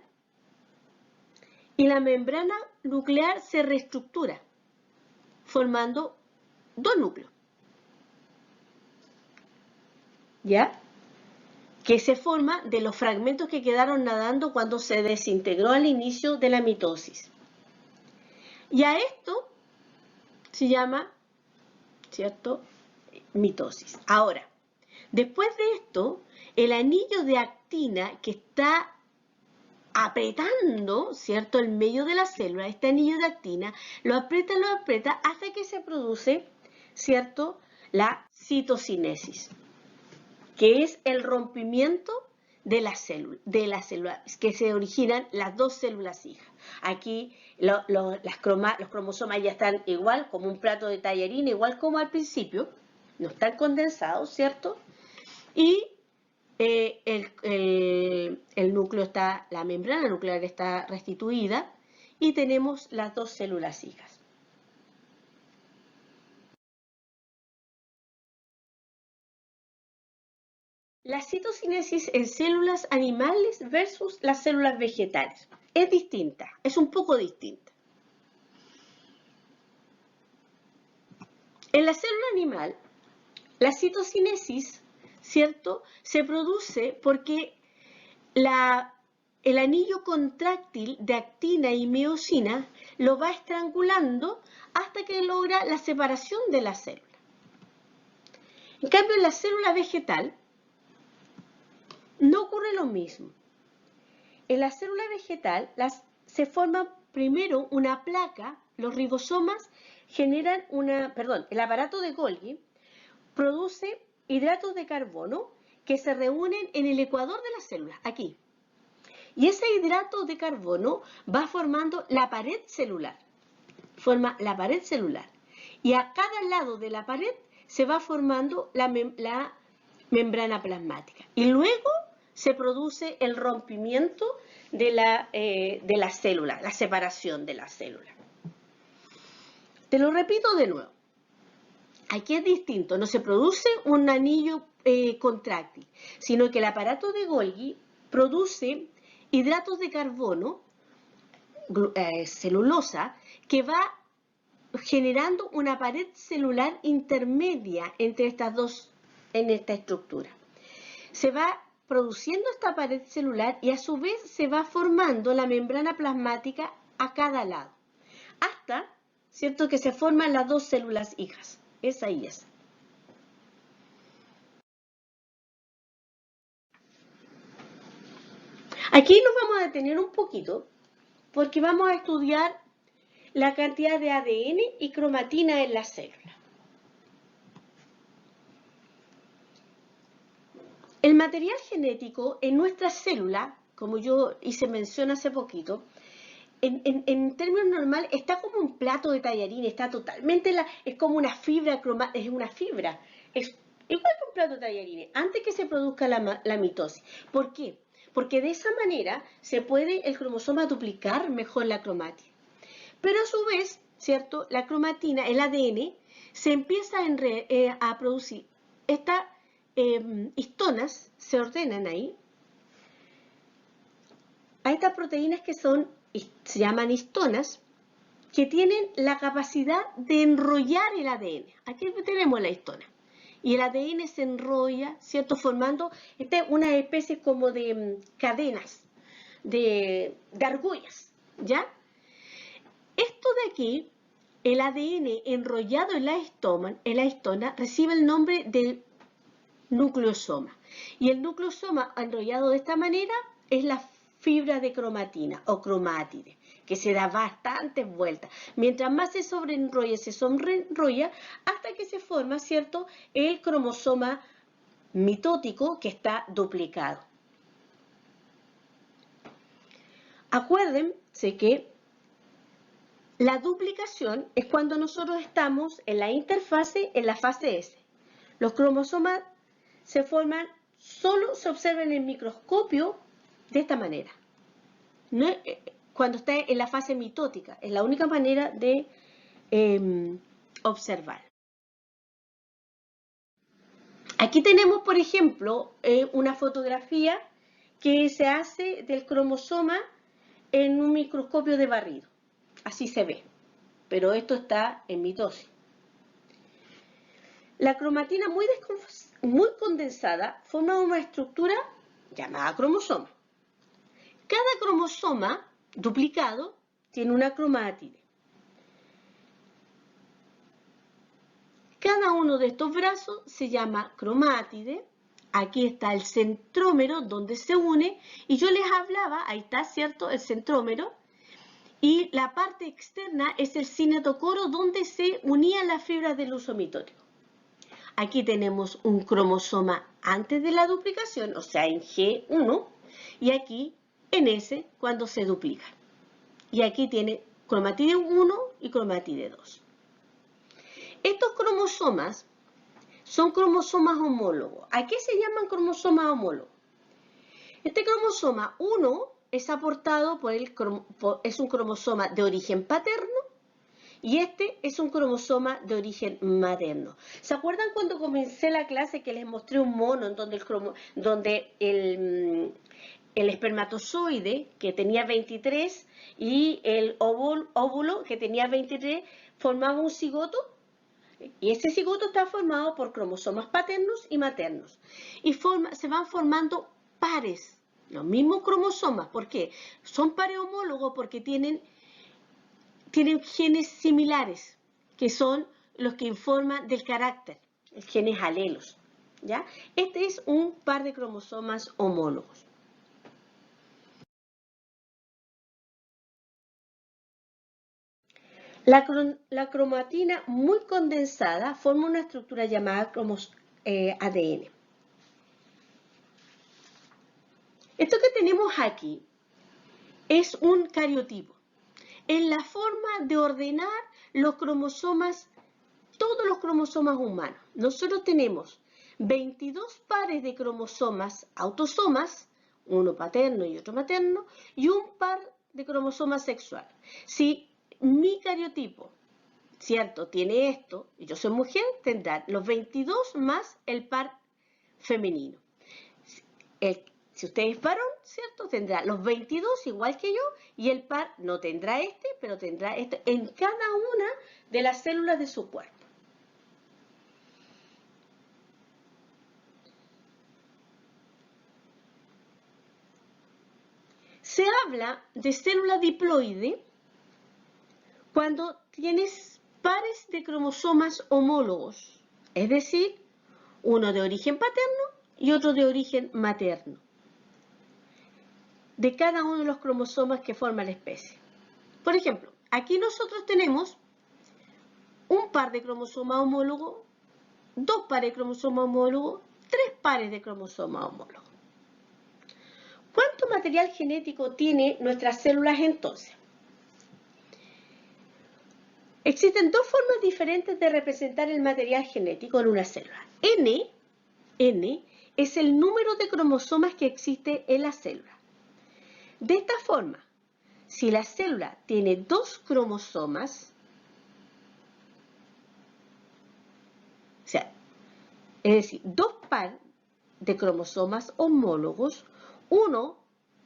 y la membrana nuclear se reestructura, formando dos núcleos. ¿Ya? Que se forma de los fragmentos que quedaron nadando cuando se desintegró al inicio de la mitosis. Y a esto se llama, ¿cierto?, mitosis. Ahora, después de esto, el anillo de actina que está apretando, ¿cierto?, el medio de la célula, este anillo de actina, lo aprieta hasta que se produce, ¿cierto?, la citocinesis, que es el rompimiento de la célula, que se originan las dos células hijas. Aquí los cromosomas ya están igual, como un plato de tallarín, igual como al principio, no están condensados, ¿cierto? Y el núcleo está, la membrana nuclear está restituida y tenemos las dos células hijas. La citocinesis en células animales versus las células vegetales es distinta, es un poco distinta. En la célula animal, la citocinesis, ¿cierto?, se produce porque el anillo contráctil de actina y miosina lo va estrangulando hasta que logra la separación de la célula. En cambio, en la célula vegetal, no ocurre lo mismo. En la célula vegetal se forma primero una placa, los ribosomas generan el aparato de Golgi produce hidratos de carbono que se reúnen en el ecuador de la célula, aquí. Y ese hidrato de carbono va formando la pared celular. Forma la pared celular. Y a cada lado de la pared se va formando la membrana plasmática. Y luego se produce el rompimiento de la célula, la separación de la célula. Te lo repito de nuevo. Aquí es distinto, no se produce un anillo contráctil, sino que el aparato de Golgi produce hidratos de carbono, celulosa, que va generando una pared celular intermedia entre estas dos, en esta estructura. Se va produciendo esta pared celular y a su vez se va formando la membrana plasmática a cada lado, hasta, ¿cierto?, que se forman las dos células hijas, esa y esa. Aquí nos vamos a detener un poquito porque vamos a estudiar la cantidad de ADN y cromatina en la célula. El material genético en nuestra célula, como yo hice mención hace poquito, en términos normales está como un plato de tallarín, está totalmente, es como una fibra, es una fibra, es igual que un plato de tallarines, antes que se produzca la mitosis. ¿Por qué? Porque de esa manera se puede el cromosoma duplicar mejor la cromátina. Pero a su vez, ¿cierto?, la cromatina, el ADN, se empieza a producir. Estas histonas se ordenan ahí a estas proteínas que se llaman histonas, que tienen la capacidad de enrollar el ADN. Aquí tenemos la histona. Y el ADN se enrolla, ¿cierto?, formando una especie como de cadenas, de argollas, ¿ya? Esto de aquí, el ADN enrollado en la histona, recibe el nombre de nucleosoma. Y el nucleosoma enrollado de esta manera es la fibra de cromatina o cromátide, que se da bastantes vueltas. Mientras más se sobreenrolla, hasta que se forma, ¿cierto?, el cromosoma mitótico que está duplicado. Acuérdense que la duplicación es cuando nosotros estamos en la interfase, en la fase S. Los cromosomas se forman, solo se observan en el microscopio de esta manera. No, cuando está en la fase mitótica, es la única manera de observar. Aquí tenemos, por ejemplo, una fotografía que se hace del cromosoma en un microscopio de barrido. Así se ve, pero esto está en mitosis. La cromatina muy condensada forma una estructura llamada cromosoma. Cada cromosoma duplicado tiene una cromátide. Cada uno de estos brazos se llama cromátide. Aquí está el centrómero donde se une y yo les hablaba, ahí está, ¿cierto?, el centrómero. Y la parte externa es el cinetocoro donde se unían las fibras del uso mitótico. Aquí tenemos un cromosoma antes de la duplicación, o sea, en G1, y aquí en S cuando se duplica. Y aquí tiene cromatide 1 y cromatide 2. Estos cromosomas son cromosomas homólogos. ¿A qué se llaman cromosomas homólogos? Este cromosoma 1 es aportado es un cromosoma de origen paterno y este es un cromosoma de origen materno. ¿Se acuerdan cuando comencé la clase que les mostré un mono en donde el espermatozoide, que tenía 23, y el óvulo, que tenía 23, formaba un cigoto? Y ese cigoto está formado por cromosomas paternos y maternos. Y se van formando pares, los mismos cromosomas. ¿Por qué? Son pares homólogos porque tienen genes similares, que son los que informan del carácter, genes alelos, ¿ya? Este es un par de cromosomas homólogos. La cromatina muy condensada forma una estructura llamada ADN. Esto que tenemos aquí es un cariotipo. Es la forma de ordenar los cromosomas, todos los cromosomas humanos. Nosotros tenemos 22 pares de cromosomas autosomas, uno paterno y otro materno, y un par de cromosomas sexuales. Si mi cariotipo, ¿cierto?, tiene esto, y yo soy mujer, tendrá los 22 más el par femenino. Si usted es varón, ¿cierto?, tendrá los 22 igual que yo, y el par no tendrá este, pero tendrá este en cada una de las células de su cuerpo. Se habla de célula diploide cuando tienes pares de cromosomas homólogos, es decir, uno de origen paterno y otro de origen materno, de cada uno de los cromosomas que forma la especie. Por ejemplo, aquí nosotros tenemos un par de cromosomas homólogos, dos pares de cromosomas homólogos, tres pares de cromosomas homólogos. ¿Cuánto material genético tiene nuestras células entonces? Existen dos formas diferentes de representar el material genético en una célula. N es el número de cromosomas que existe en la célula. De esta forma, si la célula tiene dos cromosomas, o sea, es decir, dos pares de cromosomas homólogos, uno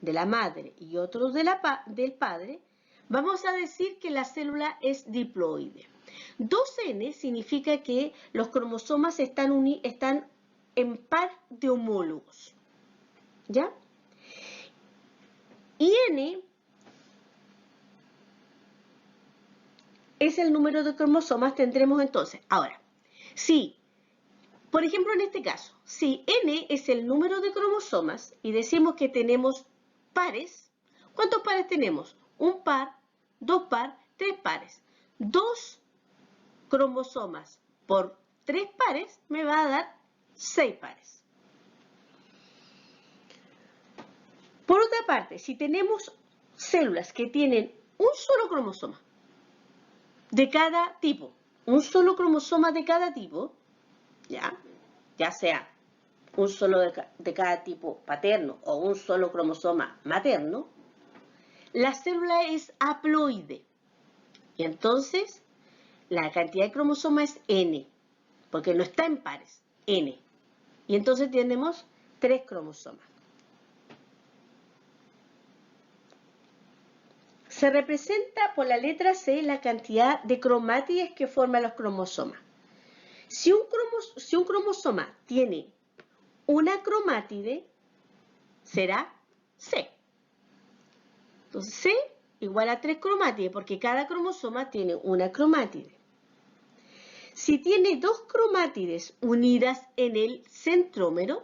de la madre y otro del padre, vamos a decir que la célula es diploide. 2N significa que los cromosomas están en par de homólogos, ¿ya? Y N es el número de cromosomas tendremos entonces. Ahora, si, por ejemplo en este caso, si N es el número de cromosomas y decimos que tenemos pares, ¿cuántos pares tenemos? Un par, dos par, tres pares. 2 cromosomas por 3 pares me va a dar 6 pares. Por otra parte, si tenemos células que tienen un solo cromosoma de cada tipo, un solo cromosoma de cada tipo, ya sea un solo de cada tipo paterno o un solo cromosoma materno, la célula es haploide. Y entonces la cantidad de cromosomas es N, porque no está en pares, N. Y entonces tenemos 3 cromosomas. Se representa por la letra C la cantidad de cromátides que forman los cromosomas. Si un cromosoma tiene una cromátide, será C. Entonces, C igual a 3 cromátides, porque cada cromosoma tiene una cromátide. Si tiene 2 cromátides unidas en el centrómero,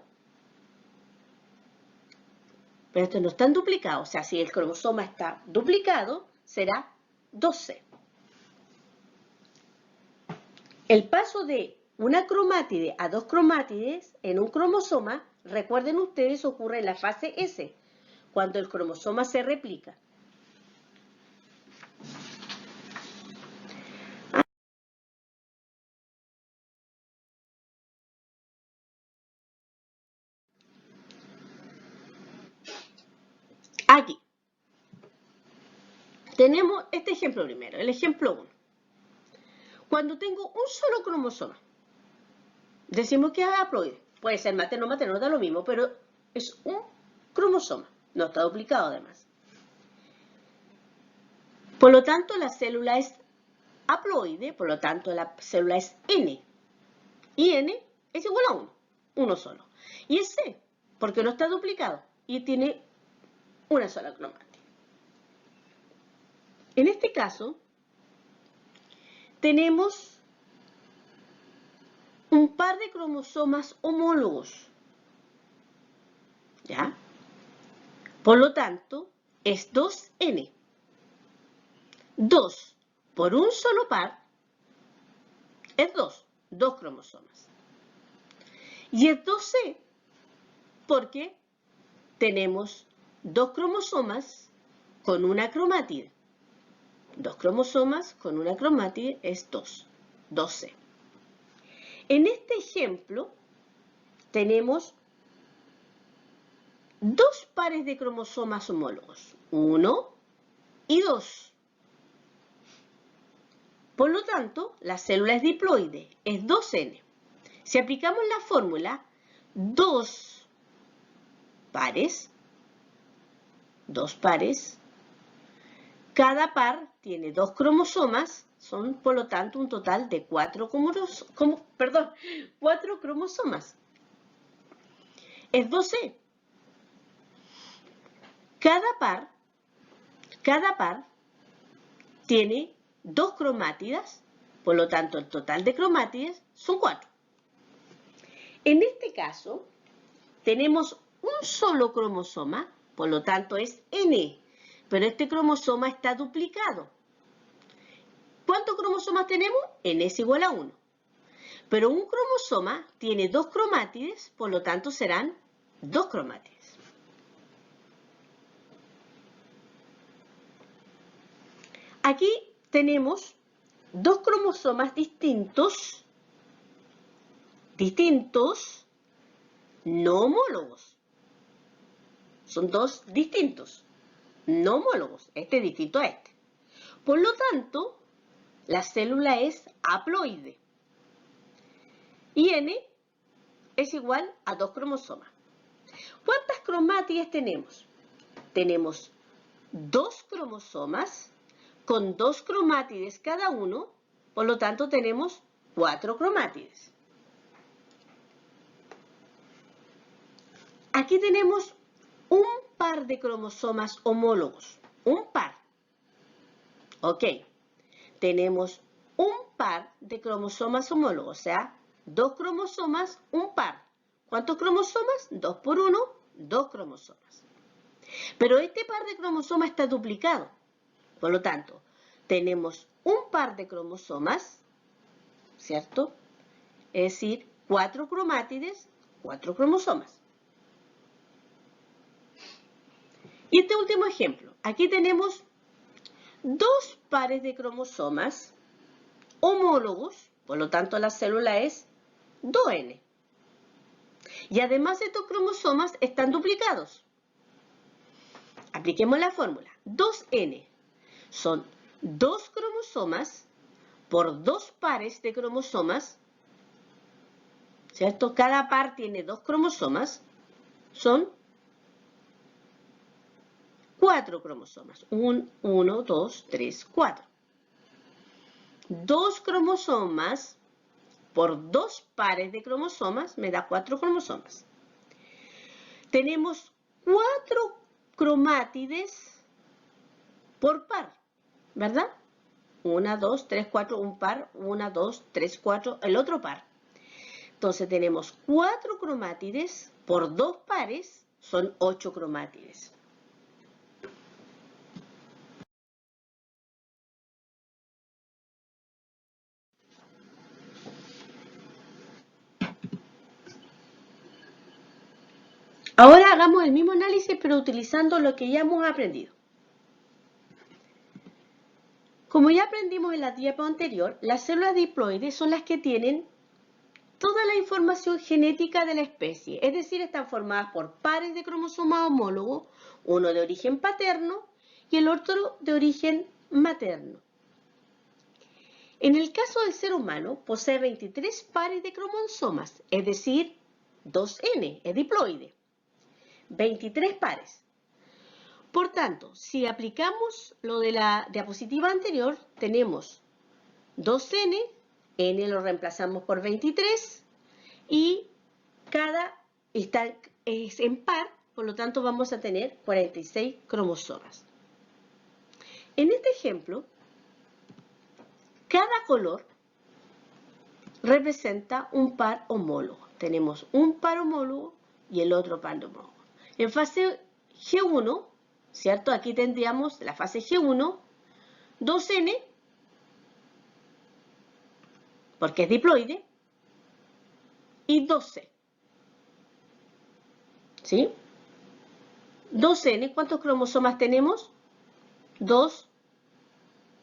pero estos no están duplicados, o sea, si el cromosoma está duplicado, será 2C. El paso de una cromátide a 2 cromátides en un cromosoma, recuerden ustedes, ocurre en la fase S, cuando el cromosoma se replica. Aquí tenemos este ejemplo primero, el ejemplo 1. Cuando tengo un solo cromosoma, decimos que es haploide. Puede ser materno o materno, da lo mismo, pero es un cromosoma, no está duplicado además. Por lo tanto, la célula es haploide, por lo tanto, la célula es N. Y N es igual a 1, uno solo. Y es C, porque no está duplicado y tiene una sola cromátide. En este caso, tenemos un par de cromosomas homólogos, ¿ya? Por lo tanto, es 2N. 2 por un solo par es 2 cromosomas. Y es 2C porque tenemos 2 cromosomas con una cromátide. 2 cromosomas con una cromátide es 2, 12. En este ejemplo tenemos 2 pares de cromosomas homólogos, 1 y 2. Por lo tanto, la célula es diploide, es 2N. Si aplicamos la fórmula, 2 pares, cada par tiene 2 cromosomas, son por lo tanto un total de 4 cromosomas. Es 12. Cada par tiene 2 cromátidas, por lo tanto el total de cromátides son 4. En este caso, tenemos un solo cromosoma, por lo tanto es N, pero este cromosoma está duplicado. ¿Cuántos cromosomas tenemos? N es igual a 1. Pero un cromosoma tiene 2 cromátides, por lo tanto serán 2 cromátides. Aquí tenemos 2 cromosomas distintos, no homólogos. Son 2 distintos, no homólogos. Este es distinto a este. Por lo tanto, la célula es haploide. Y N es igual a 2 cromosomas. ¿Cuántas cromátides tenemos? Tenemos 2 cromosomas con 2 cromátides cada uno, por lo tanto tenemos 4 cromátides. Aquí tenemos un par de cromosomas homólogos, un par. Ok, tenemos un par de cromosomas homólogos, o sea, 2 cromosomas, un par. ¿Cuántos cromosomas? 2 por 1, 2 cromosomas. Pero este par de cromosomas está duplicado. Por lo tanto, tenemos un par de cromosomas, ¿cierto? Es decir, 4 cromátides, 4 cromosomas. Y este último ejemplo. Aquí tenemos 2 pares de cromosomas homólogos, por lo tanto la célula es 2N. Y además estos cromosomas están duplicados. Apliquemos la fórmula. 2N son 2 cromosomas por 2 pares de cromosomas, ¿cierto? Cada par tiene 2 cromosomas, son 4 cromosomas. 1, 2, 3, 4. 2 cromosomas por 2 pares de cromosomas me da 4 cromosomas. Tenemos 4 cromátides por par, ¿verdad? 1, 2, 3, 4, un par, 1, 2, 3, 4, el otro par. Entonces tenemos 4 cromátides por 2 pares, son 8 cromátides. Ahora hagamos el mismo análisis, pero utilizando lo que ya hemos aprendido. Como ya aprendimos en la diapo anterior, las células diploides son las que tienen toda la información genética de la especie, es decir, están formadas por pares de cromosomas homólogos, uno de origen paterno y el otro de origen materno. En el caso del ser humano, posee 23 pares de cromosomas, es decir, 2N, es diploide. 23 pares. Por tanto, si aplicamos lo de la diapositiva anterior, tenemos 2N, N lo reemplazamos por 23 y cada es en par, por lo tanto vamos a tener 46 cromosomas. En este ejemplo, cada color representa un par homólogo. Tenemos un par homólogo y el otro par homólogo. En fase G1, ¿cierto? Aquí tendríamos la fase G1, 2N, porque es diploide, y 2C. ¿Sí? 2N, ¿cuántos cromosomas tenemos? 2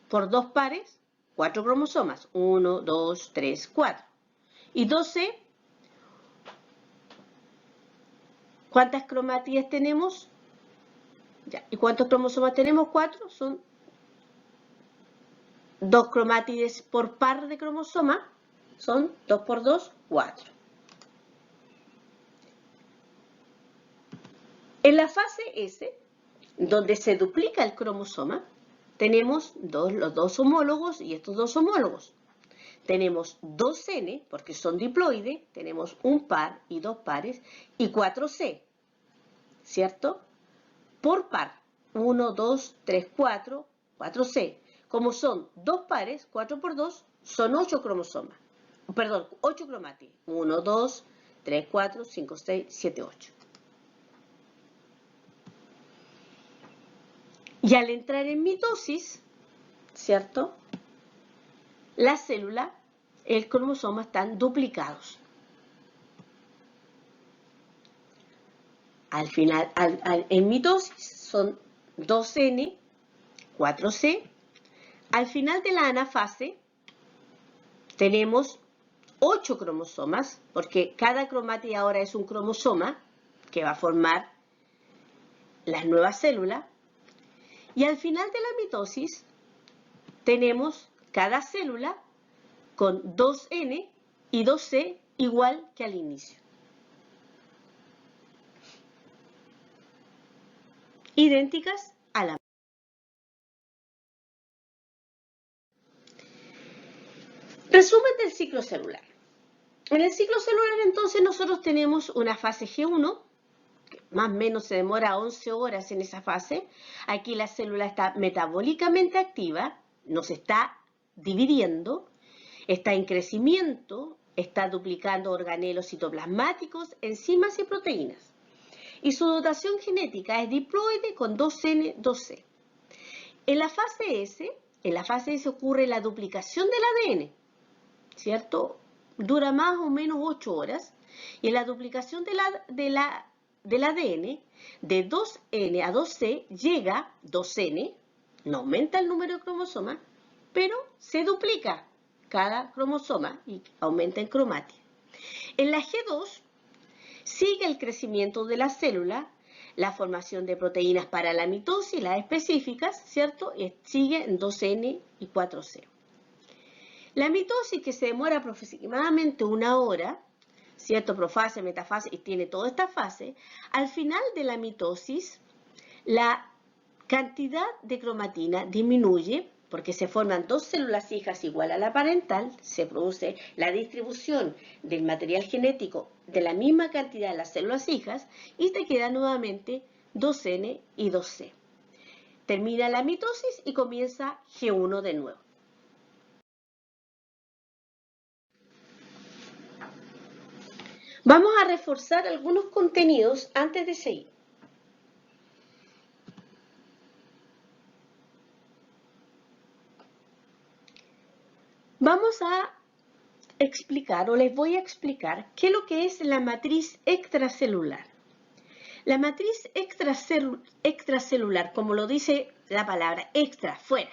por 2 pares, 4 cromosomas. 1, 2, 3, 4. Y 12, ¿cuántas cromátides tenemos? Ya. ¿Y cuántos cromosomas tenemos? 4. Son 2 cromátides por par de cromosomas. Son 2 por 2, 4. En la fase S, donde se duplica el cromosoma, tenemos los dos homólogos y estos dos homólogos. Tenemos 2N, porque son diploides, tenemos un par y dos pares, y 4C, ¿cierto? Por par, 1, 2, 3, 4, 4C. Como son dos pares, 4 por 2, son 8 cromosomas. Perdón, 8 cromátides. 1, 2, 3, 4, 5, 6, 7, 8. Y al entrar en mitosis, ¿cierto? La célula, el cromosoma están duplicados. Al final, en mitosis son 2N, 4C. Al final de la anafase tenemos 8 cromosomas, porque cada cromátide ahora es un cromosoma que va a formar las nuevas células. Y al final de la mitosis tenemos cada célula con 2N y 2C igual que al inicio. Idénticas a la. Resumen del ciclo celular. En el ciclo celular entonces nosotros tenemos una fase G1, que más o menos se demora 11 horas en esa fase. Aquí la célula está metabólicamente activa, nos está dividiendo, está en crecimiento, está duplicando organelos citoplasmáticos, enzimas y proteínas. Y su dotación genética es diploide con 2N, 2C. En la fase S ocurre la duplicación del ADN, ¿cierto? Dura más o menos 8 horas. Y en la duplicación del ADN, de 2N a 2C llega 2N, no aumenta el número de cromosomas, pero se duplica cada cromosoma y aumenta en cromátides. En la G2 sigue el crecimiento de la célula, la formación de proteínas para la mitosis, las específicas, ¿cierto? Y sigue en 2N y 4C. La mitosis, que se demora aproximadamente 1 hora, ¿cierto? Profase, metafase, y tiene toda esta fase. Al final de la mitosis, la cantidad de cromatina disminuye porque se forman 2 células hijas igual a la parental, se produce la distribución del material genético de la misma cantidad de las células hijas y te queda nuevamente 2N y 2C. Termina la mitosis y comienza G1 de nuevo. Vamos a reforzar algunos contenidos antes de seguir. Vamos a explicar, o les voy a explicar, qué es lo que es la matriz extracelular. La matriz extracelular, como lo dice la palabra extra, fuera,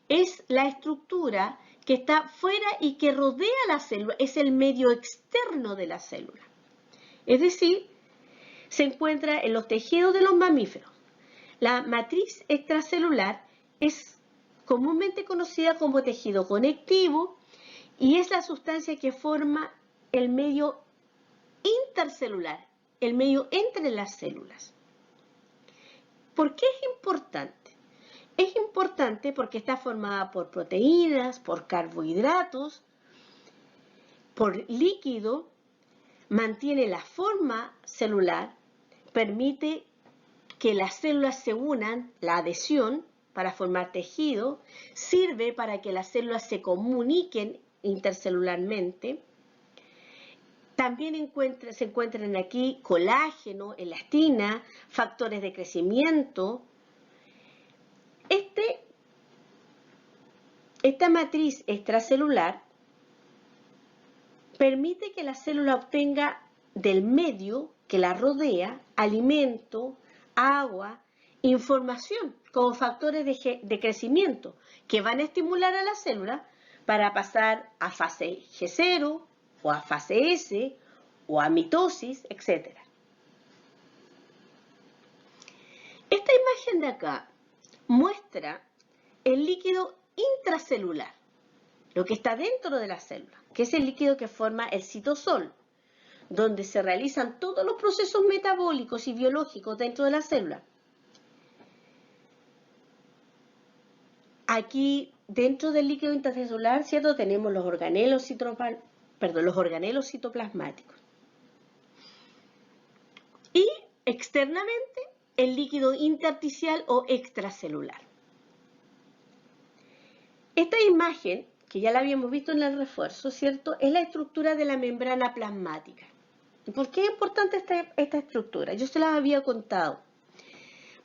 es la estructura que está fuera y que rodea la célula, es el medio externo de la célula. Es decir, se encuentra en los tejidos de los mamíferos. La matriz extracelular es comúnmente conocida como tejido conectivo y es la sustancia que forma el medio intercelular, el medio entre las células. ¿Por qué es importante? Es importante porque está formada por proteínas, por carbohidratos, por líquido, mantiene la forma celular, permite que las células se unan, la adhesión, para formar tejido, sirve para que las células se comuniquen intercelularmente. También se encuentran aquí colágeno, elastina, factores de crecimiento. Esta matriz extracelular permite que la célula obtenga del medio que la rodea alimento, agua información como factores de crecimiento que van a estimular a la célula para pasar a fase G0 o a fase S o a mitosis, etc. Esta imagen de acá muestra el líquido intracelular, lo que está dentro de la célula, que es el líquido que forma el citosol, donde se realizan todos los procesos metabólicos y biológicos dentro de la célula. Aquí, dentro del líquido intracelular, ¿cierto?, tenemos los organelos citoplasmáticos. Y externamente, el líquido intersticial o extracelular. Esta imagen, que ya la habíamos visto en el refuerzo, ¿cierto?, es la estructura de la membrana plasmática. ¿Por qué es importante esta estructura? Yo se las había contado.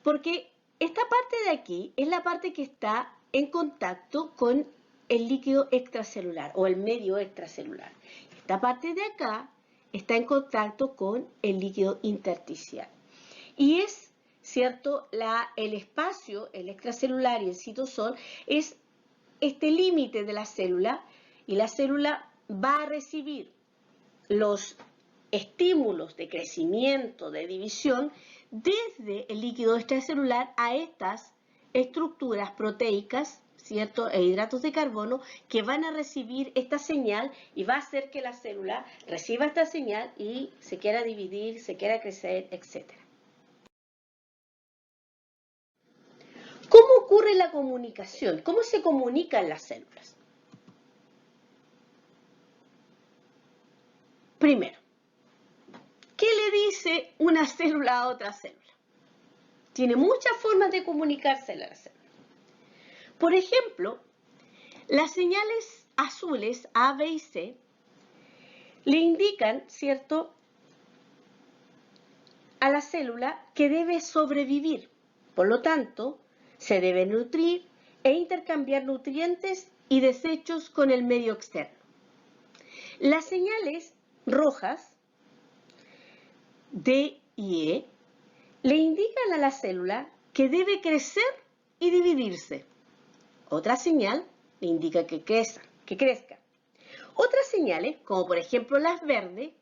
Porque esta parte de aquí es la parte que está en contacto con el líquido extracelular o el medio extracelular. Esta parte de acá está en contacto con el líquido intersticial. Y es, ¿cierto?, el espacio, el extracelular y el citosol, es este límite de la célula, y la célula va a recibir los estímulos de crecimiento, de división, desde el líquido extracelular a estas estructuras proteicas, ¿cierto?, e hidratos de carbono, que van a recibir esta señal y va a hacer que la célula reciba esta señal y se quiera dividir, se quiera crecer, etc. ¿Cómo ocurre la comunicación? ¿Cómo se comunican las células? Primero, ¿qué le dice una célula a otra célula? Tiene muchas formas de comunicarse a la célula. Por ejemplo, las señales azules A, B y C le indican, ¿cierto?, a la célula que debe sobrevivir. Por lo tanto, se debe nutrir e intercambiar nutrientes y desechos con el medio externo. Las señales rojas, D y E, le indican a la célula que debe crecer y dividirse. Otra señal le indica que crezca. Otras señales, como por ejemplo las verdes,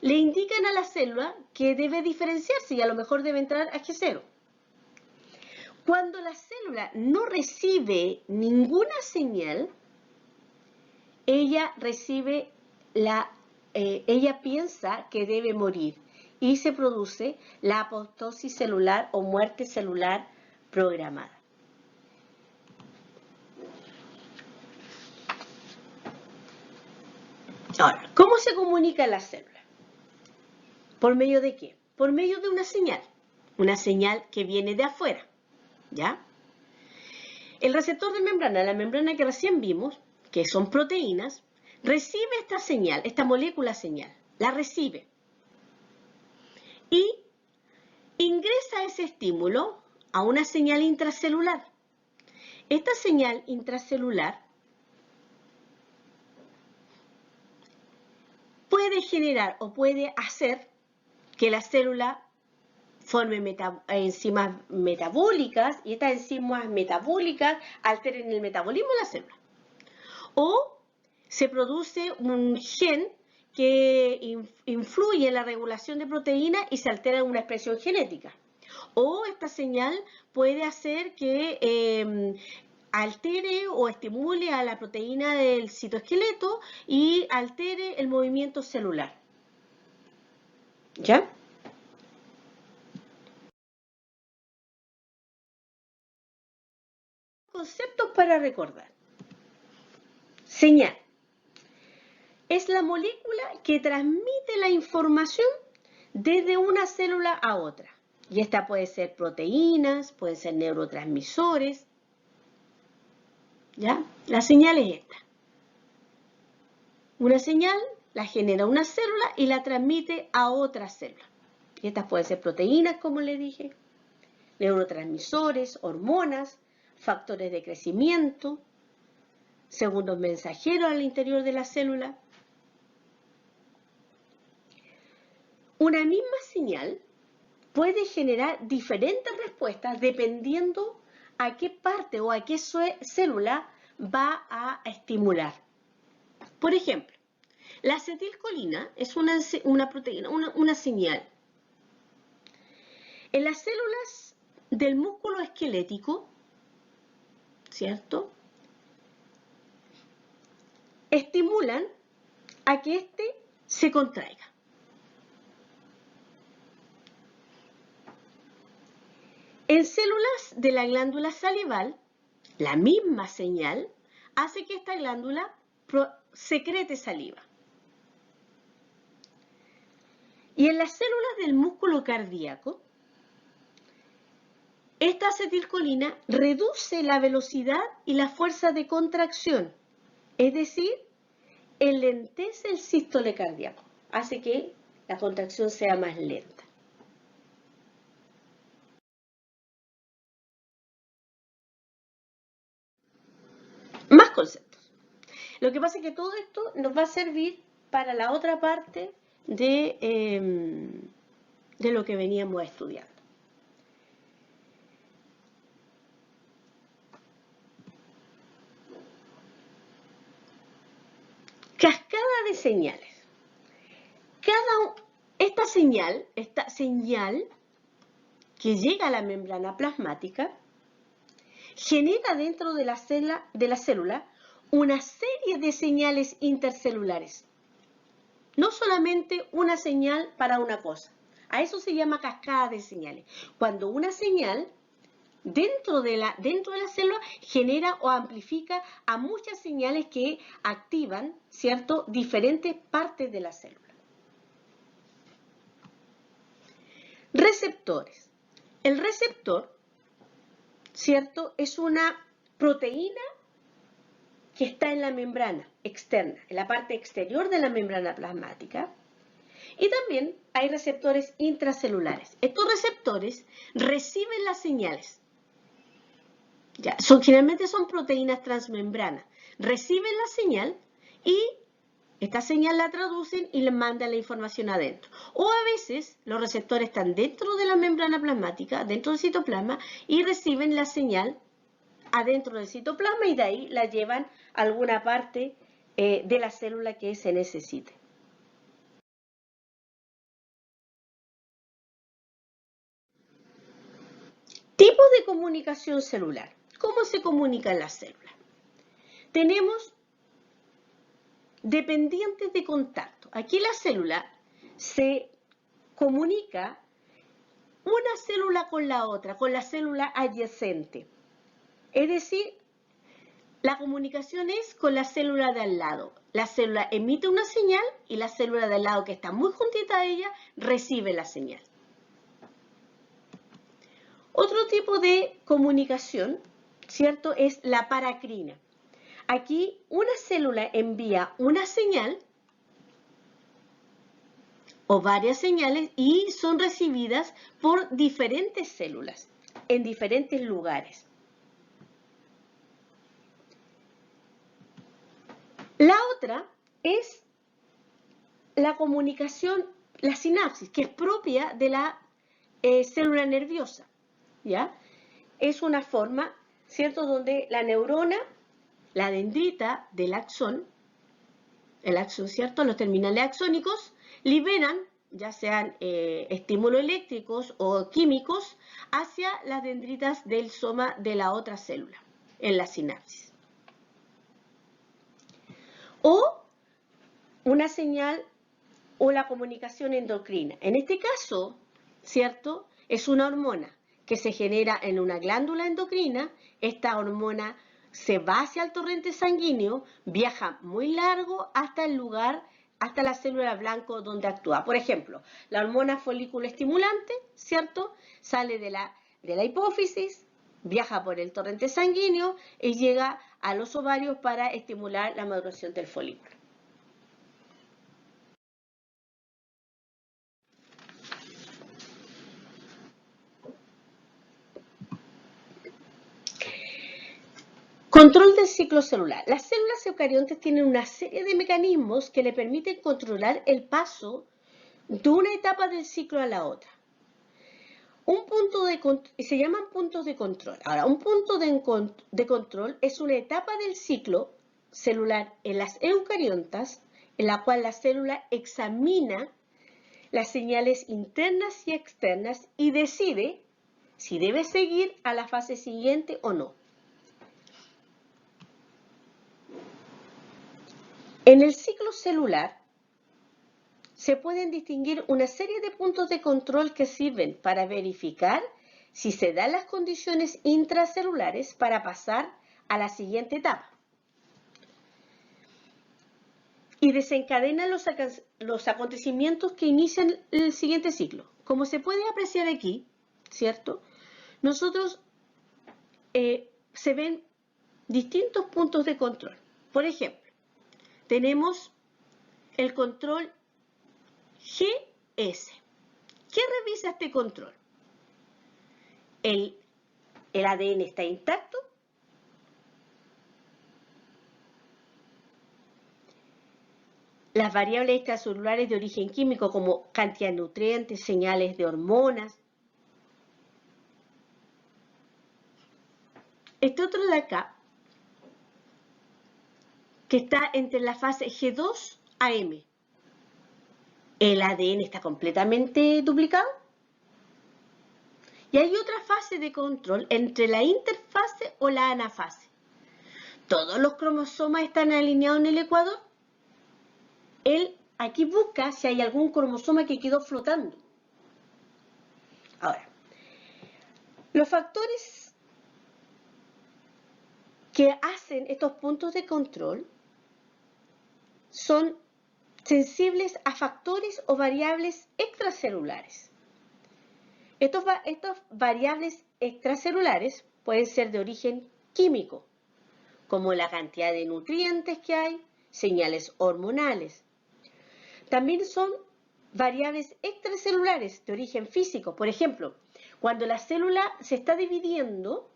le indican a la célula que debe diferenciarse y a lo mejor debe entrar a G0. Cuando la célula no recibe ninguna señal, ella piensa que debe morir y se produce la apoptosis celular o muerte celular programada. Ahora, ¿cómo se comunica la célula? ¿Por medio de qué? Por medio de una señal que viene de afuera, ¿ya? El receptor de membrana, la membrana que recién vimos, que son proteínas, recibe esta señal, esta molécula señal, la recibe y ingresa ese estímulo a una señal intracelular. Esta señal intracelular puede generar o puede hacer que la célula forme enzimas metabólicas y estas enzimas metabólicas alteren el metabolismo de la célula. O se produce un gen que influye en la regulación de proteínas y se altera una expresión genética. O esta señal puede hacer que altere o estimule a la proteína del citoesqueleto y altere el movimiento celular. ¿Ya? Conceptos para recordar. Señal. Es la molécula que transmite la información desde una célula a otra. Y esta puede ser proteínas, pueden ser neurotransmisores. ¿Ya? La señal es esta. Una señal la genera una célula y la transmite a otra célula. Y estas pueden ser proteínas, como le dije, neurotransmisores, hormonas, factores de crecimiento, segundos mensajeros al interior de la célula. Una misma señal puede generar diferentes respuestas dependiendo a qué parte o a qué célula va a estimular. Por ejemplo, la acetilcolina es una proteína, una señal. En las células del músculo esquelético, ¿cierto?, estimulan a que éste se contraiga. En células de la glándula salival, la misma señal hace que esta glándula secrete saliva. Y en las células del músculo cardíaco, esta acetilcolina reduce la velocidad y la fuerza de contracción, es decir, enlentece el sístole cardíaco, hace que la contracción sea más lenta. Más conceptos. Lo que pasa es que todo esto nos va a servir para la otra parte de lo que veníamos estudiando. Cascada de señales. Esta señal que llega a la membrana plasmática genera dentro de la célula una serie de señales intercelulares. No solamente una señal para una cosa. A eso se llama cascada de señales. Cuando una señal dentro de la célula genera o amplifica a muchas señales que activan, ¿cierto?, diferentes partes de la célula. Receptores. El receptor, ¿cierto?, es una proteína que está en la membrana externa, en la parte exterior de la membrana plasmática. Y también hay receptores intracelulares. Estos receptores reciben las señales. Generalmente son proteínas transmembranas. Reciben la señal y esta señal la traducen y le mandan la información adentro. O a veces los receptores están dentro de la membrana plasmática, dentro del citoplasma, y reciben la señal adentro del citoplasma y de ahí la llevan a alguna parte de la célula que se necesite. Tipos de comunicación celular. ¿Cómo se comunican las células? Tenemos dependientes de contacto. Aquí la célula se comunica una célula con la otra, con la célula adyacente. Es decir, la comunicación es con la célula de al lado. La célula emite una señal y la célula de al lado, que está muy juntita a ella, recibe la señal. Otro tipo de comunicación, ¿cierto?, es la paracrina. Aquí una célula envía una señal o varias señales y son recibidas por diferentes células en diferentes lugares. La otra es la comunicación, la sinapsis, que es propia de la célula nerviosa, ¿ya? Es una forma, ¿cierto?, donde la neurona, la dendrita del axón, el axón, ¿cierto?, los terminales axónicos, liberan, ya sean estímulos eléctricos o químicos, hacia las dendritas del soma de la otra célula, en la sinapsis. O una señal o la comunicación endocrina. En este caso, ¿cierto?, es una hormona que se genera en una glándula endocrina. Esta hormona se va hacia el torrente sanguíneo, viaja muy largo hasta el lugar, hasta la célula blanco donde actúa. Por ejemplo, la hormona folículo estimulante, ¿cierto?, sale de la hipófisis, viaja por el torrente sanguíneo y llega a los ovarios para estimular la maduración del folículo. Control del ciclo celular. Las células eucariontes tienen una serie de mecanismos que le permiten controlar el paso de una etapa del ciclo a la otra. Se llaman puntos de control. Ahora, un punto de control es una etapa del ciclo celular en las eucariotas en la cual la célula examina las señales internas y externas y decide si debe seguir a la fase siguiente o no. En el ciclo celular se pueden distinguir una serie de puntos de control que sirven para verificar si se dan las condiciones intracelulares para pasar a la siguiente etapa. Y desencadenan los acontecimientos que inician el siguiente ciclo. Como se puede apreciar aquí, ¿cierto? Nosotros se ven distintos puntos de control. Por ejemplo, tenemos el control GS. ¿Qué revisa este control? ¿El ADN está intacto? Las variables extracelulares de origen químico como cantidad de nutrientes, señales de hormonas. Este otro de acá, que está entre la fase G2 a M. ¿El ADN está completamente duplicado? Y hay otra fase de control entre la interfase o la anafase. ¿Todos los cromosomas están alineados en el ecuador? Él aquí busca si hay algún cromosoma que quedó flotando. Ahora, los factores que hacen estos puntos de control son sensibles a factores o variables extracelulares. Estas variables extracelulares pueden ser de origen químico, como la cantidad de nutrientes que hay, señales hormonales. También son variables extracelulares de origen físico. Por ejemplo, cuando la célula se está dividiendo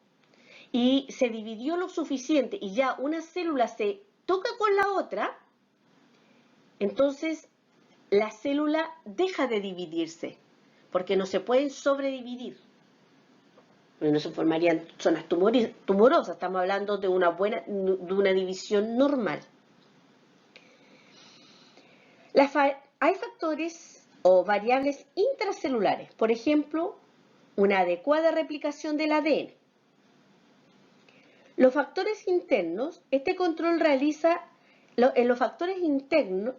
y se dividió lo suficiente y ya una célula se toca con la otra, entonces la célula deja de dividirse, porque no se pueden sobredividir. No se formarían zonas tumorosas, estamos hablando de una división normal. Hay factores o variables intracelulares, por ejemplo, una adecuada replicación del ADN. Los factores internos, este control realiza, en los factores internos,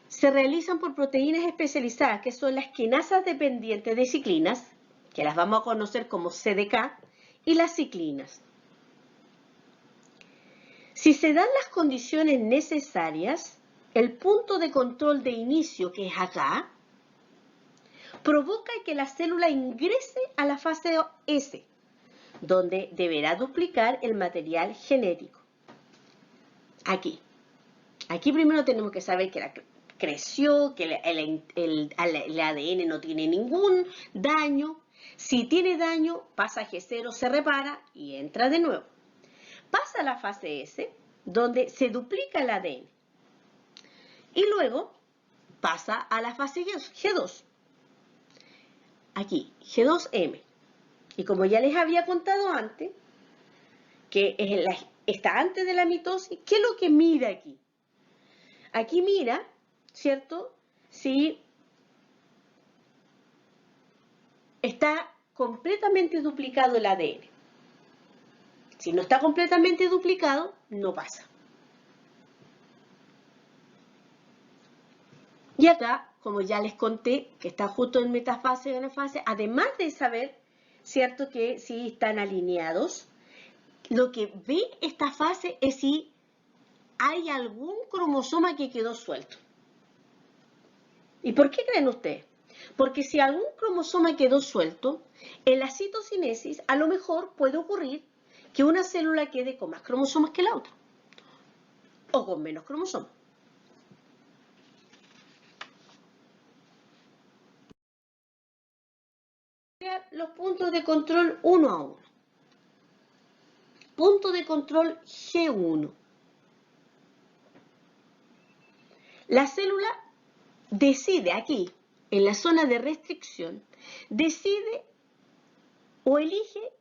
se realizan por proteínas especializadas, que son las quinasas dependientes de ciclinas, que las vamos a conocer como CDK, y las ciclinas. Si se dan las condiciones necesarias, el punto de control de inicio, que es acá, provoca que la célula ingrese a la fase S, donde deberá duplicar el material genético. Aquí primero tenemos que saber que creció, que el ADN no tiene ningún daño. Si tiene daño, pasa a G0, se repara y entra de nuevo. Pasa a la fase S, donde se duplica el ADN. Y luego pasa a la fase G2. Aquí, G2M. Y como ya les había contado antes, que está antes de la mitosis, ¿qué es lo que mira aquí? Aquí mira, ¿cierto? Si está completamente duplicado el ADN. Si no está completamente duplicado, no pasa. Y acá, como ya les conté, que está justo en metafase y anafase, además de saber, ¿cierto?, que si están alineados, lo que ve esta fase es si hay algún cromosoma que quedó suelto. ¿Y por qué creen ustedes? Porque si algún cromosoma quedó suelto, en la citocinesis a lo mejor puede ocurrir que una célula quede con más cromosomas que la otra, o con menos cromosomas. Los puntos de control uno a uno. Punto de control G1. La célula decide aquí en la zona de restricción, decide o elige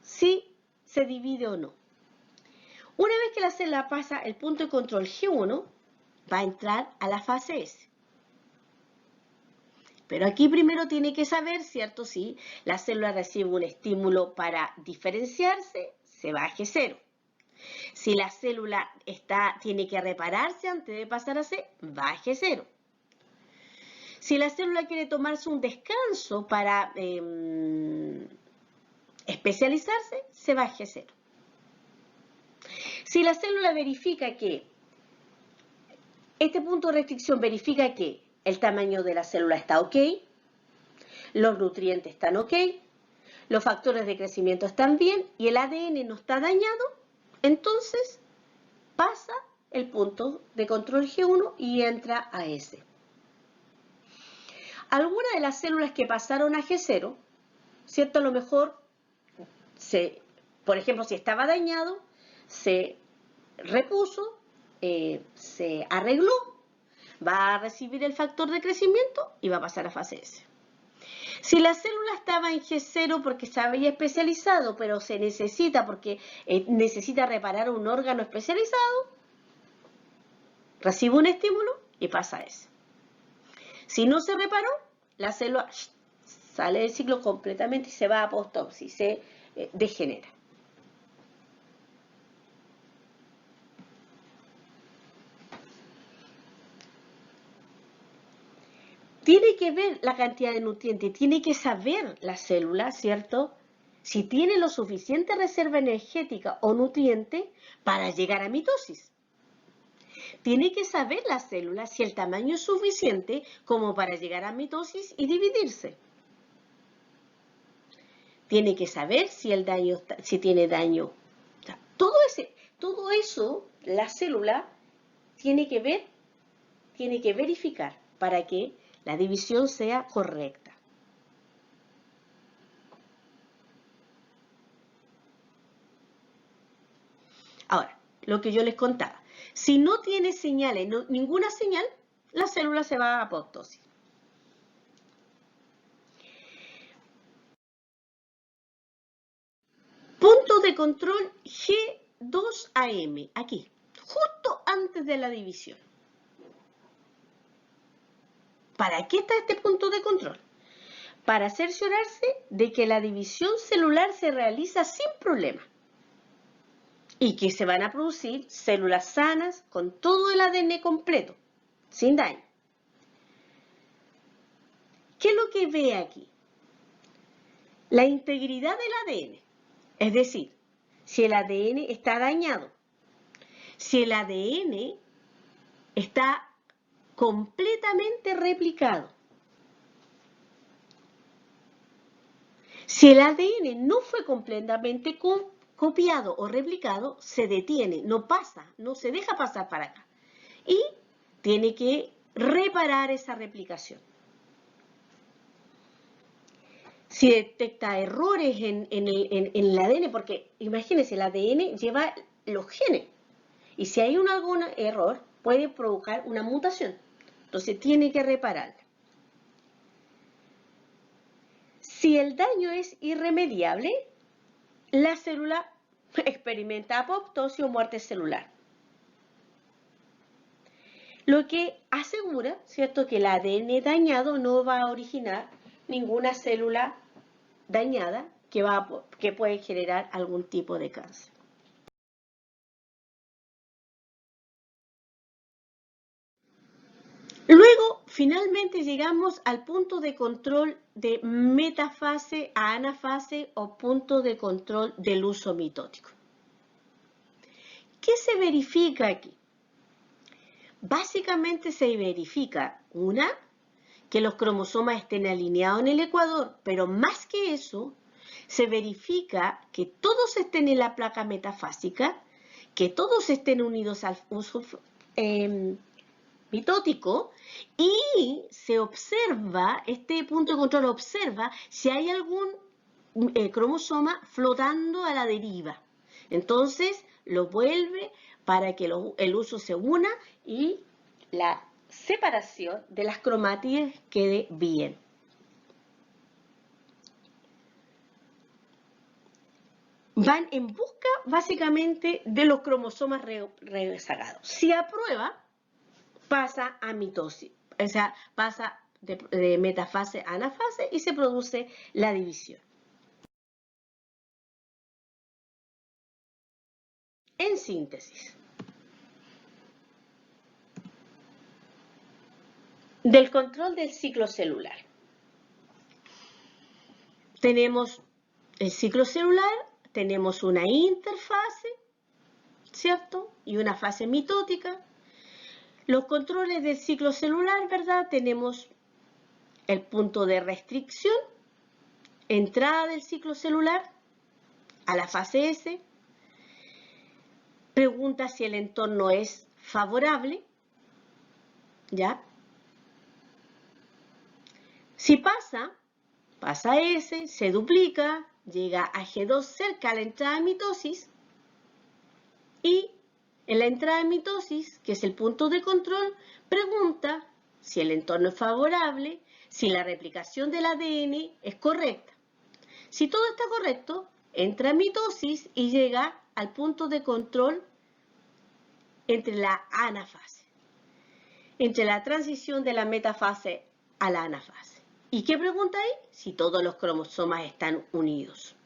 si se divide o no. Una vez que la célula pasa el punto de control G1, va a entrar a la fase S. Pero aquí primero tiene que saber, ¿cierto? Si la célula recibe un estímulo para diferenciarse, se va a G0. Si la célula tiene que repararse antes de pasar a C, va a G0. Si la célula quiere tomarse un descanso para especializarse, se va a G0. Si la célula verifica que, este punto de restricción verifica que el tamaño de la célula está ok, los nutrientes están ok, los factores de crecimiento están bien y el ADN no está dañado, entonces pasa el punto de control G1 y entra a S. Algunas de las células que pasaron a G0, ¿cierto? A lo mejor, por ejemplo, si estaba dañado, se repuso, se arregló, va a recibir el factor de crecimiento y va a pasar a fase S. Si la célula estaba en G0 porque se había especializado, pero se necesita porque necesita reparar un órgano especializado, recibe un estímulo y pasa a S. Si no se reparó, la célula sale del ciclo completamente y se va a apoptosis, se degenera. Tiene que ver la cantidad de nutrientes, tiene que saber la célula, ¿cierto? Si tiene lo suficiente reserva energética o nutriente para llegar a mitosis. Tiene que saber la célula si el tamaño es suficiente como para llegar a mitosis y dividirse. Tiene que saber si tiene daño. O sea, todo eso, la célula tiene que ver, tiene que verificar para que la división sea correcta. Ahora, lo que yo les contaba. Si no tiene señales, ninguna señal, la célula se va a apoptosis. Punto de control G2AM, aquí, justo antes de la división. ¿Para qué está este punto de control? Para cerciorarse de que la división celular se realiza sin problema y que se van a producir células sanas con todo el ADN completo, sin daño. ¿Qué es lo que ve aquí? La integridad del ADN, es decir, si el ADN está dañado, si el ADN está completamente replicado. Si el ADN no fue completamente copiado o replicado, se detiene, no pasa, no se deja pasar para acá. Y tiene que reparar esa replicación. Si detecta errores en el ADN, porque imagínense, el ADN lleva los genes. Y si hay algún error, puede provocar una mutación. Entonces tiene que repararla. Si el daño es irremediable, la célula experimenta apoptosis o muerte celular. Lo que asegura, ¿cierto?, que el ADN dañado no va a originar ninguna célula dañada que puede generar algún tipo de cáncer. Luego, finalmente llegamos al punto de control de metafase a anafase o punto de control del uso mitótico. ¿Qué se verifica aquí? Básicamente se verifica, que los cromosomas estén alineados en el ecuador, pero más que eso, se verifica que todos estén en la placa metafásica, que todos estén unidos al uso mitótico y se observa, este punto de control observa si hay algún cromosoma flotando a la deriva. Entonces lo vuelve para que el uso se una y la separación de las cromátides quede bien. Van en busca básicamente de los cromosomas rezagados. Si aprueba, pasa a mitosis, o sea, pasa de metafase a anafase y se produce la división. En síntesis, del control del ciclo celular. Tenemos el ciclo celular, tenemos una interfase, ¿cierto? Y una fase mitótica. Los controles del ciclo celular, ¿verdad? Tenemos el punto de restricción, entrada del ciclo celular a la fase S, pregunta si el entorno es favorable, ¿ya? Si pasa S, se duplica, llega a G2 cerca a la entrada de mitosis y en la entrada de mitosis, que es el punto de control, pregunta si el entorno es favorable, si la replicación del ADN es correcta. Si todo está correcto, entra en mitosis y llega al punto de control entre la anafase, entre la transición de la metafase a la anafase. ¿Y qué pregunta ahí? Si todos los cromosomas están unidos.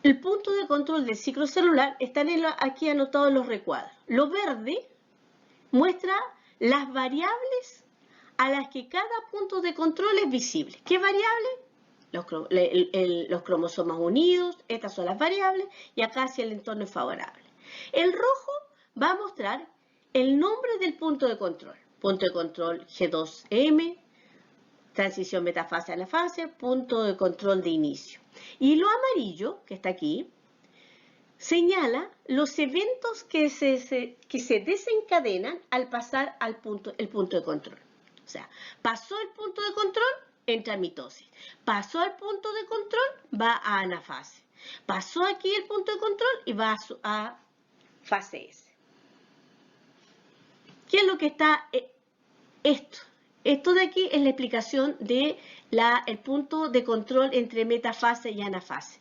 El punto de control del ciclo celular están aquí anotados los recuadros. Lo verde muestra las variables a las que cada punto de control es visible. ¿Qué variable? Los cromosomas unidos, estas son las variables, y acá si el entorno es favorable. El rojo va a mostrar el nombre del punto de control. Punto de control G2M, transición metafase a anafase, punto de control de inicio. Y lo amarillo, que está aquí, señala los eventos que se desencadenan al pasar el punto de control. O sea, pasó el punto de control, entra en mitosis. Pasó al punto de control, va a anafase. Pasó aquí el punto de control y va a fase S. ¿Qué es lo que está esto? Esto de aquí es la explicación del punto de control entre metafase y anafase.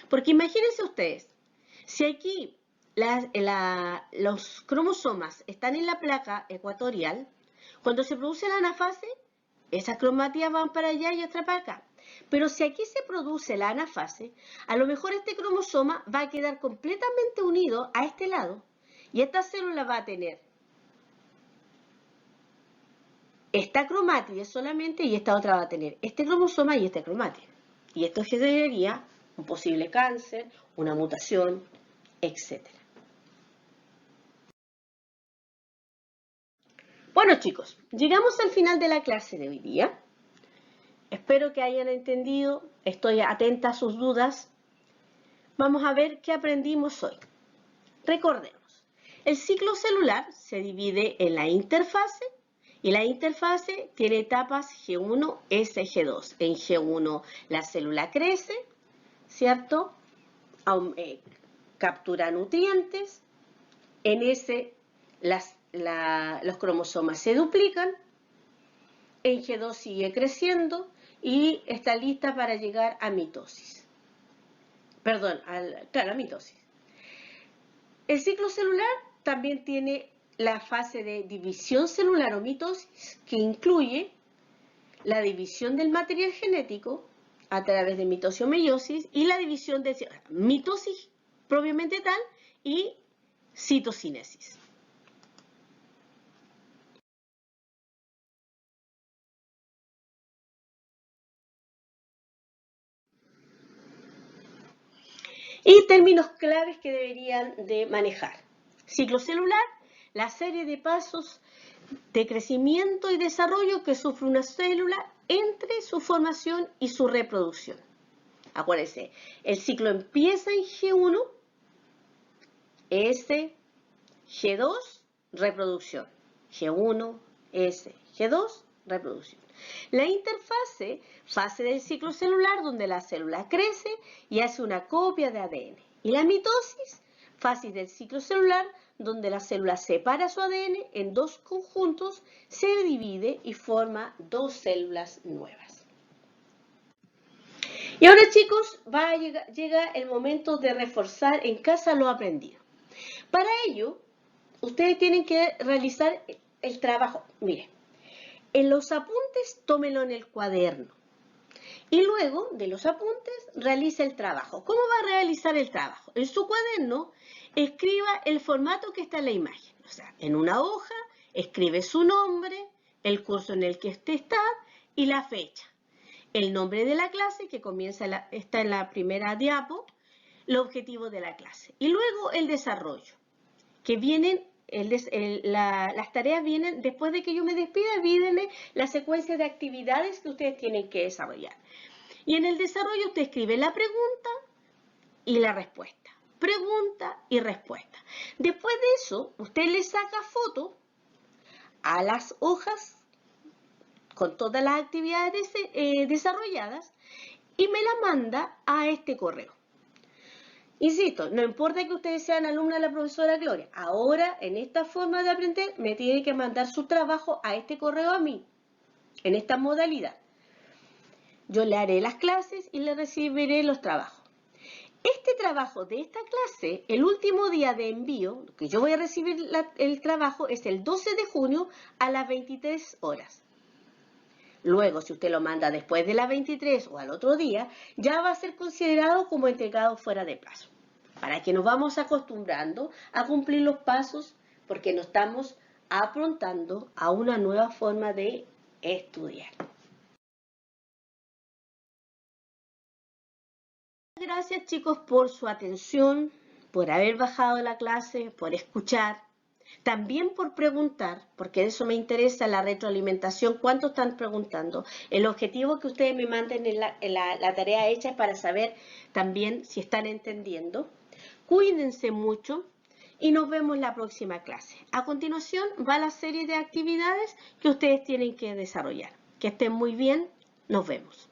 Porque imagínense ustedes, si aquí los cromosomas están en la placa ecuatorial, cuando se produce la anafase, esas cromátidas van para allá y otra para acá. Pero si aquí se produce la anafase, a lo mejor este cromosoma va a quedar completamente unido a este lado y esta célula va a tener esta cromátide solamente y esta otra va a tener este cromosoma y esta cromátide. Y esto generaría un posible cáncer, una mutación, etc. Bueno chicos, llegamos al final de la clase de hoy día. Espero que hayan entendido, estoy atenta a sus dudas. Vamos a ver qué aprendimos hoy. Recordemos, el ciclo celular se divide en la interfase y la interfase tiene etapas G1, S, G2. En G1 la célula crece, ¿cierto? Captura nutrientes. En S los cromosomas se duplican. En G2 sigue creciendo y está lista para llegar a mitosis. Perdón, a mitosis. El ciclo celular también tiene la fase de división celular o mitosis, que incluye la división del material genético a través de mitosis o meiosis y la división de mitosis propiamente tal y citocinesis. Y términos claves que deberían de manejar. Ciclo celular, la serie de pasos de crecimiento y desarrollo que sufre una célula entre su formación y su reproducción. Acuérdense, el ciclo empieza en G1, S, G2, reproducción. G1, S, G2, reproducción. La interfase, fase del ciclo celular, donde la célula crece y hace una copia de ADN. Y la mitosis, fase del ciclo celular, donde la célula separa su ADN en dos conjuntos, se divide y forma dos células nuevas. Y ahora, chicos, llega el momento de reforzar en casa lo aprendido. Para ello, ustedes tienen que realizar el trabajo. Miren, en los apuntes tómelo en el cuaderno. Y luego de los apuntes realiza el trabajo. ¿Cómo va a realizar el trabajo? En su cuaderno escriba el formato que está en la imagen. O sea, en una hoja escribe su nombre, el curso en el que usted está y la fecha. El nombre de la clase que está en la primera diapo, el objetivo de la clase. Y luego el desarrollo, que vienen, las tareas vienen, después de que yo me despida, viene la secuencia de actividades que ustedes tienen que desarrollar. Y en el desarrollo usted escribe la pregunta y la respuesta. Pregunta y respuesta. Después de eso, usted le saca foto a las hojas con todas las actividades desarrolladas y me la manda a este correo. Insisto, no importa que ustedes sean alumnos de la profesora Gloria, ahora en esta forma de aprender me tiene que mandar su trabajo a este correo a mí, en esta modalidad. Yo le haré las clases y le recibiré los trabajos. Este trabajo de esta clase, el último día de envío, que yo voy a recibir el trabajo, es el 12 de junio a las 23 horas. Luego, si usted lo manda después de las 23 o al otro día, ya va a ser considerado como entregado fuera de plazo. Para que nos vamos acostumbrando a cumplir los pasos, porque nos estamos aprontando a una nueva forma de estudiar. Gracias, chicos, por su atención, por haber bajado la clase, por escuchar. También por preguntar, porque eso me interesa, la retroalimentación, cuánto están preguntando. El objetivo que ustedes me manden en la tarea hecha es para saber también si están entendiendo. Cuídense mucho y nos vemos en la próxima clase. A continuación va la serie de actividades que ustedes tienen que desarrollar. Que estén muy bien, nos vemos.